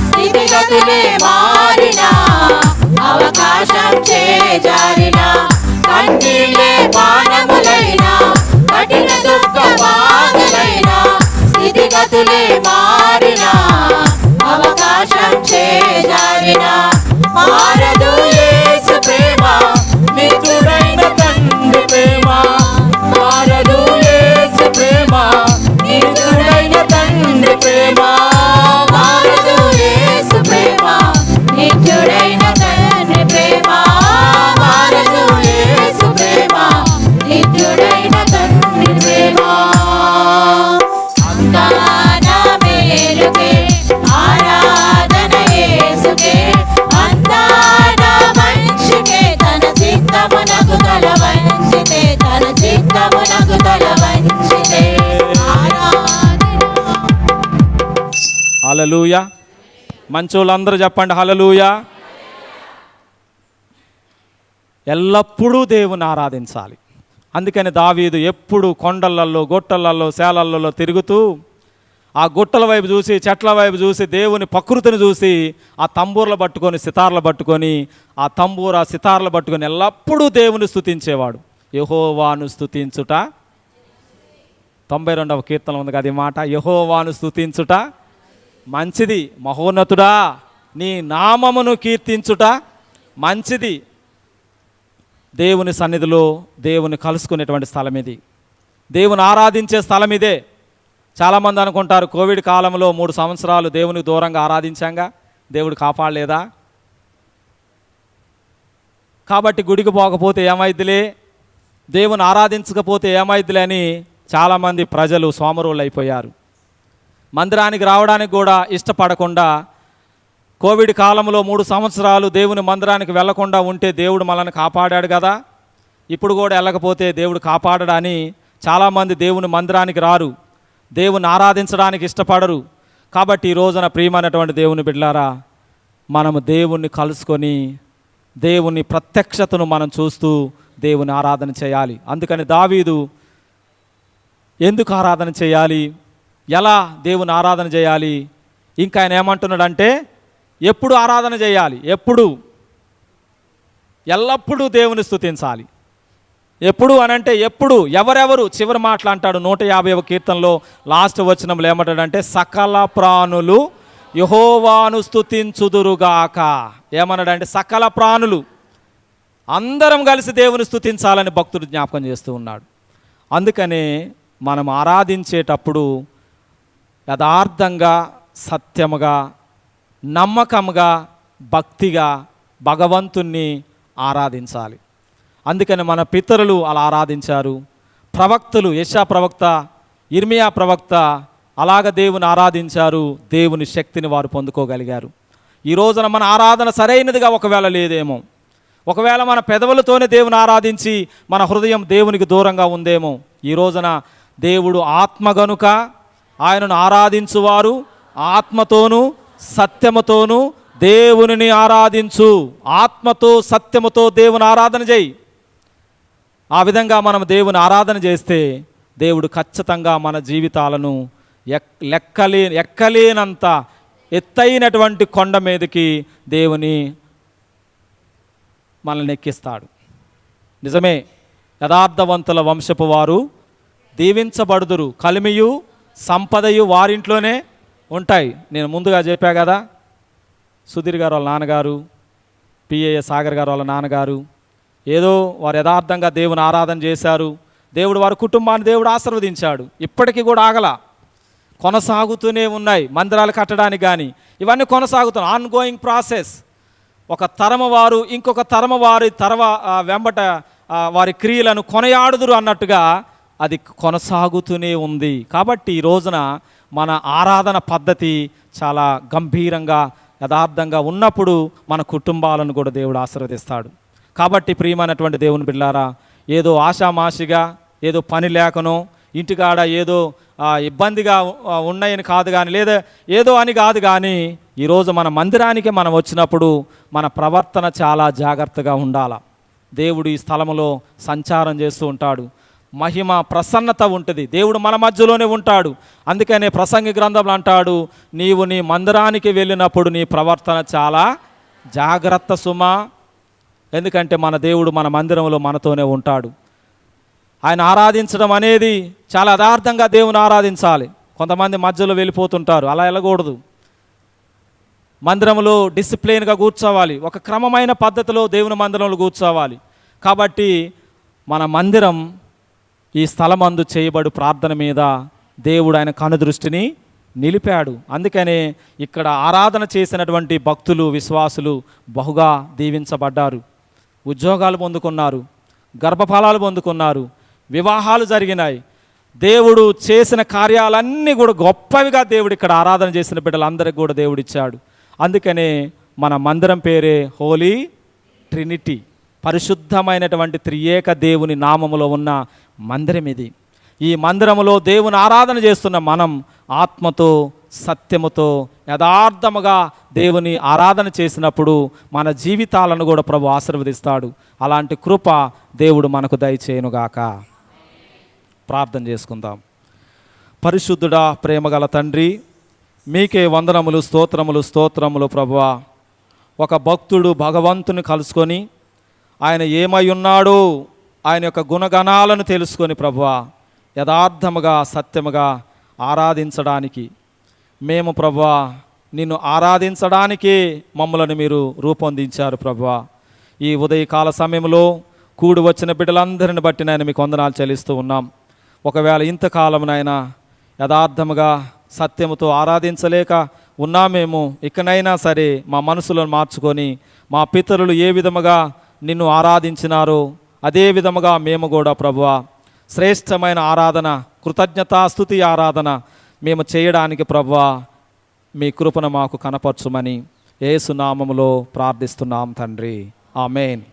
Speaker 2: స్థితిగతులే మారినా, అవకాశం చేజారినా, కన్నీళ్ళే పానములైనా, కఠిన దుఃఖ బాధలైనా, స్థితిగతులే మారినా, అవకాశం చేజారినా, మారదు యేసు ప్రేమ,
Speaker 1: నిత్యుడైన తండ్రి ప్రేమ, మారదు యేసు ప్రేమ, నిత్యుడైన తండ్రి ప్రేమ,
Speaker 2: మారదు యేసు ప్రేమ, నిత్యుడైన తండ్రి ప్రేమ, మారదు యేసు ప్రేమ, నిత్యుడైన తండ్రి ప్రేమ. అంతా నా మేలుకే, ఆరాధన యేసుకే, అంతా నా మంచికే, తన చిత్తమునకు తల వంచితే, తన చిత్తమునకు తల వంచితే,
Speaker 1: హల్లెలూయా. మంచోళ్ళందరూ చెప్పండి హల్లెలూయా. ఎల్లప్పుడూ దేవుని ఆరాధించాలి. అందుకని దావీదు ఎప్పుడు కొండలలో, గొట్టలలో, శాలలలో తిరుగుతూ ఆ గుట్టల వైపు చూసి, చెట్ల వైపు చూసి, దేవుని ప్రకృతిని చూసి, ఆ తంబూర్లు పట్టుకొని, సితార్లు పట్టుకొని, ఆ తంబూర సితార్లు పట్టుకొని ఎల్లప్పుడూ దేవుని స్తుతించేవాడు. యెహోవాను స్తుతించుట, 92వ కీర్తన ఉంది కదా ఈ మాట, యెహోవాను స్తుతించుట మంచిది, మహోన్నతుడా నీ నామమును కీర్తించుట మంచిది. దేవుని సన్నిధిలో దేవుని కలుసుకునేటువంటి స్థలం ఇది, దేవుని ఆరాధించే స్థలం ఇదే. చాలామంది అనుకుంటారు కోవిడ్ కాలంలో 3 సంవత్సరాలు దేవునికి దూరంగా ఆరాధించాంగా, దేవుడు కాపాడలేదా, కాబట్టి గుడికి పోకపోతే ఏమైద్దిలే, దేవుని ఆరాధించకపోతే ఏమైద్దిలే అని చాలామంది ప్రజలు సోమరువులు అయిపోయారు. మందిరానికి రావడానికి కూడా ఇష్టపడకుండా కోవిడ్ కాలంలో 3 సంవత్సరాలు దేవుని మందిరానికి వెళ్లకుండా ఉంటే దేవుడు మనల్ని కాపాడాడు కదా, ఇప్పుడు కూడా వెళ్ళకపోతే దేవుడు కాపాడడని చాలామంది దేవుని మందిరానికి రారు, దేవుని ఆరాధించడానికి ఇష్టపడరు. కాబట్టి ఈ రోజున ప్రియమైనటువంటి దేవుని బిడ్డలారా, మనము దేవుణ్ణి కలుసుకొని దేవుని ప్రత్యక్షతను మనం చూస్తూ దేవుని ఆరాధన చేయాలి. అందుకని దావీదు ఎందుకు ఆరాధన చేయాలి, ఎలా దేవుని ఆరాధన చేయాలి, ఇంకా ఆయన ఏమంటున్నాడంటే ఎప్పుడు ఆరాధన చేయాలి, ఎల్లప్పుడూ దేవుని స్తుతించాలి. ఎప్పుడు అనంటే ఎప్పుడు, ఎవరెవరు, చివరి మాటలు అంటాడు 150వ కీర్తనలో లాస్ట్ వచనంలో ఏమంటాడంటే సకల ప్రాణులు యెహోవాను స్తుతించుదురుగాక. ఏమన్నాడంటే సకల ప్రాణులు అందరం కలిసి దేవుని స్తుతించాలని భక్తుడు జ్ఞాపకం చేస్తూ ఉన్నాడు. అందుకనే మనం ఆరాధించేటప్పుడు యథార్థంగా, సత్యముగా, నమ్మకంగా, భక్తిగా భగవంతుణ్ణి ఆరాధించాలి. అందుకని మన పితరులు అలా ఆరాధించారు. ప్రవక్తలు, యెషయా ప్రవక్త, ఇర్మియా ప్రవక్త అలాగ దేవుని ఆరాధించారు. దేవుని శక్తిని వారు పొందుకోగలిగారు. ఈ రోజున మన ఆరాధన సరైనదిగా ఒకవేళ లేదేమో, ఒకవేళ మన పెదవులతోనే దేవుని ఆరాధించి మన హృదయం దేవునికి దూరంగా ఉందేమో. ఈ రోజున దేవుడు ఆత్మ గనుక ఆయనను ఆరాధించువారు ఆత్మతోనూ సత్యముతోనూ దేవునిని ఆరాధించు. ఆత్మతో సత్యముతో దేవుని ఆరాధన చేయి. ఆ విధంగా మనం దేవుని ఆరాధన చేస్తే దేవుడు ఖచ్చితంగా మన జీవితాలను ఎక్కలేనంత ఎత్తైనటువంటి కొండ మీదకి దేవుని మనల్ని ఎక్కిస్తాడు. నిజమే, యథార్థవంతుల వంశపు వారు దీవించబడుదురు, కలిమియు సంపదయు వారింట్లోనే ఉంటాయి. నేను ముందుగా చెప్పా కదా, సుధీర్ గారు వాళ్ళ నాన్నగారు, పిఏ సాగర్ గారు వాళ్ళ నాన్నగారు ఏదో వారు యథార్థంగా దేవుని ఆరాధన చేశారు. దేవుడు వారి కుటుంబాన్ని దేవుడు ఆశీర్వదించాడు. ఇప్పటికీ కూడా ఆగల, కొనసాగుతూనే ఉన్నాయి. మందిరాలు కట్టడానికి కానీ ఇవన్నీ కొనసాగుతున్నాయి, ఆన్ గోయింగ్ ప్రాసెస్. ఒక తరము వారు ఇంకొక తరము వారి వెంబట వారి క్రియలను కొనయాడుదురు అన్నట్టుగా అది కొనసాగుతూనే ఉంది. కాబట్టి ఈ రోజున మన ఆరాధన పద్ధతి చాలా గంభీరంగా యథార్థంగా ఉన్నప్పుడు మన కుటుంబాలను కూడా దేవుడు ఆశీర్వదిస్తాడు. కాబట్టి ప్రియమైనటువంటి దేవుని బిడ్డలారా, ఏదో ఆషామాషిగా, ఏదో పని లేకనో, ఇంటికాడ ఏదో ఇబ్బందిగా ఉన్నాయని కాదు కానీ, లేదా ఏదో అని కాదు కానీ, ఈరోజు మన మందిరానికి మనం వచ్చినప్పుడు మన ప్రవర్తన చాలా జాగ్రత్తగా ఉండాలి. దేవుడు ఈ స్థలంలో సంచారం చేస్తూ ఉంటాడు. మహిమ ప్రసన్నత ఉంటుంది. దేవుడు మన మధ్యలోనే ఉంటాడు. అందుకనే ప్రసంగి గ్రంథంలో అంటాడు, నీవు నీ మందిరానికి వెళ్ళినప్పుడు నీ ప్రవర్తన చాలా జాగ్రత్త సుమా. ఎందుకంటే మన దేవుడు మన మందిరంలో మనతోనే ఉంటాడు. ఆయన ఆరాధించడం అనేది చాలా యథార్థంగా దేవుని ఆరాధించాలి. కొంతమంది మధ్యలో వెళ్ళిపోతుంటారు, అలా వెళ్ళకూడదు. మందిరంలో డిసిప్లిన్గా కూర్చోవాలి, ఒక క్రమమైన పద్ధతిలో దేవుని మందిరంలో కూర్చోవాలి. కాబట్టి మన మందిరం ఈ స్థలమందు చేయబడు ప్రార్థన మీద దేవుడు ఆయన కనుదృష్టిని నిలిపాడు. అందుకనే ఇక్కడ ఆరాధన చేసినటువంటి భక్తులు, విశ్వాసులు బహుగా దీవించబడ్డారు. ఉద్యోగాలు పొందుకున్నారు, గర్భఫలాలు పొందుకున్నారు, వివాహాలు జరిగినాయి. దేవుడు చేసిన కార్యాలన్నీ కూడా గొప్పవిగా దేవుడు ఇక్కడ ఆరాధన చేసిన బిడ్డలందరికీ కూడా దేవుడు ఇచ్చాడు. అందుకనే మన మందిరం పేరే హోలీ ట్రినిటీ, పరిశుద్ధమైనటువంటి త్రియేక దేవుని నామములో ఉన్న మందిరం ఇది. ఈ మందిరములో దేవుని ఆరాధన చేస్తున్న మనం ఆత్మతో సత్యముతో యథార్థముగా దేవుని ఆరాధన చేసినప్పుడు మన జీవితాలను కూడా ప్రభు ఆశీర్వదిస్తాడు. అలాంటి కృప దేవుడు మనకు దయచేయునుగాక. ప్రార్థన చేసుకుందాం. పరిశుద్ధుడా, ప్రేమగల తండ్రి, మీకే వందనములు, స్తోత్రములు ప్రభువా. ఒక భక్తుడు భగవంతుని కలుసుకొని ఆయన ఏమై ఉన్నాడో ఆయన యొక్క గుణగణాలను తెలుసుకొని ప్రభువా యథార్థముగా సత్యముగా ఆరాధించడానికి మేము ప్రభువా నిన్ను ఆరాధించడానికే మమ్మలను మీరు రూపొందించారు ప్రభువా. ఈ ఉదయకాల సమయంలో కూడి వచ్చిన బిడ్డలందరిని బట్టి నాయన మీకు వందనాలు చెల్లిస్తూ ఉన్నాం. ఒకవేళ ఇంతకాలం నాయన యథార్థముగా సత్యముతో ఆరాధించలేక ఉన్నామేమో. ఇకనైనా సరే మా మనసులను మార్చుకొని మా పితరులు ఏ విధముగా నిన్ను ఆరాధించినారో అదే విధముగా మేము కూడా ప్రభువా శ్రేష్టమైన ఆరాధన, కృతజ్ఞతాస్తుతి ఆరాధన మేము చేయడానికి ప్రభువా మీ కృపను మాకు కనపరచుమని యేసు నామములో ప్రార్థిస్తున్నాం తండ్రి. ఆమేన్.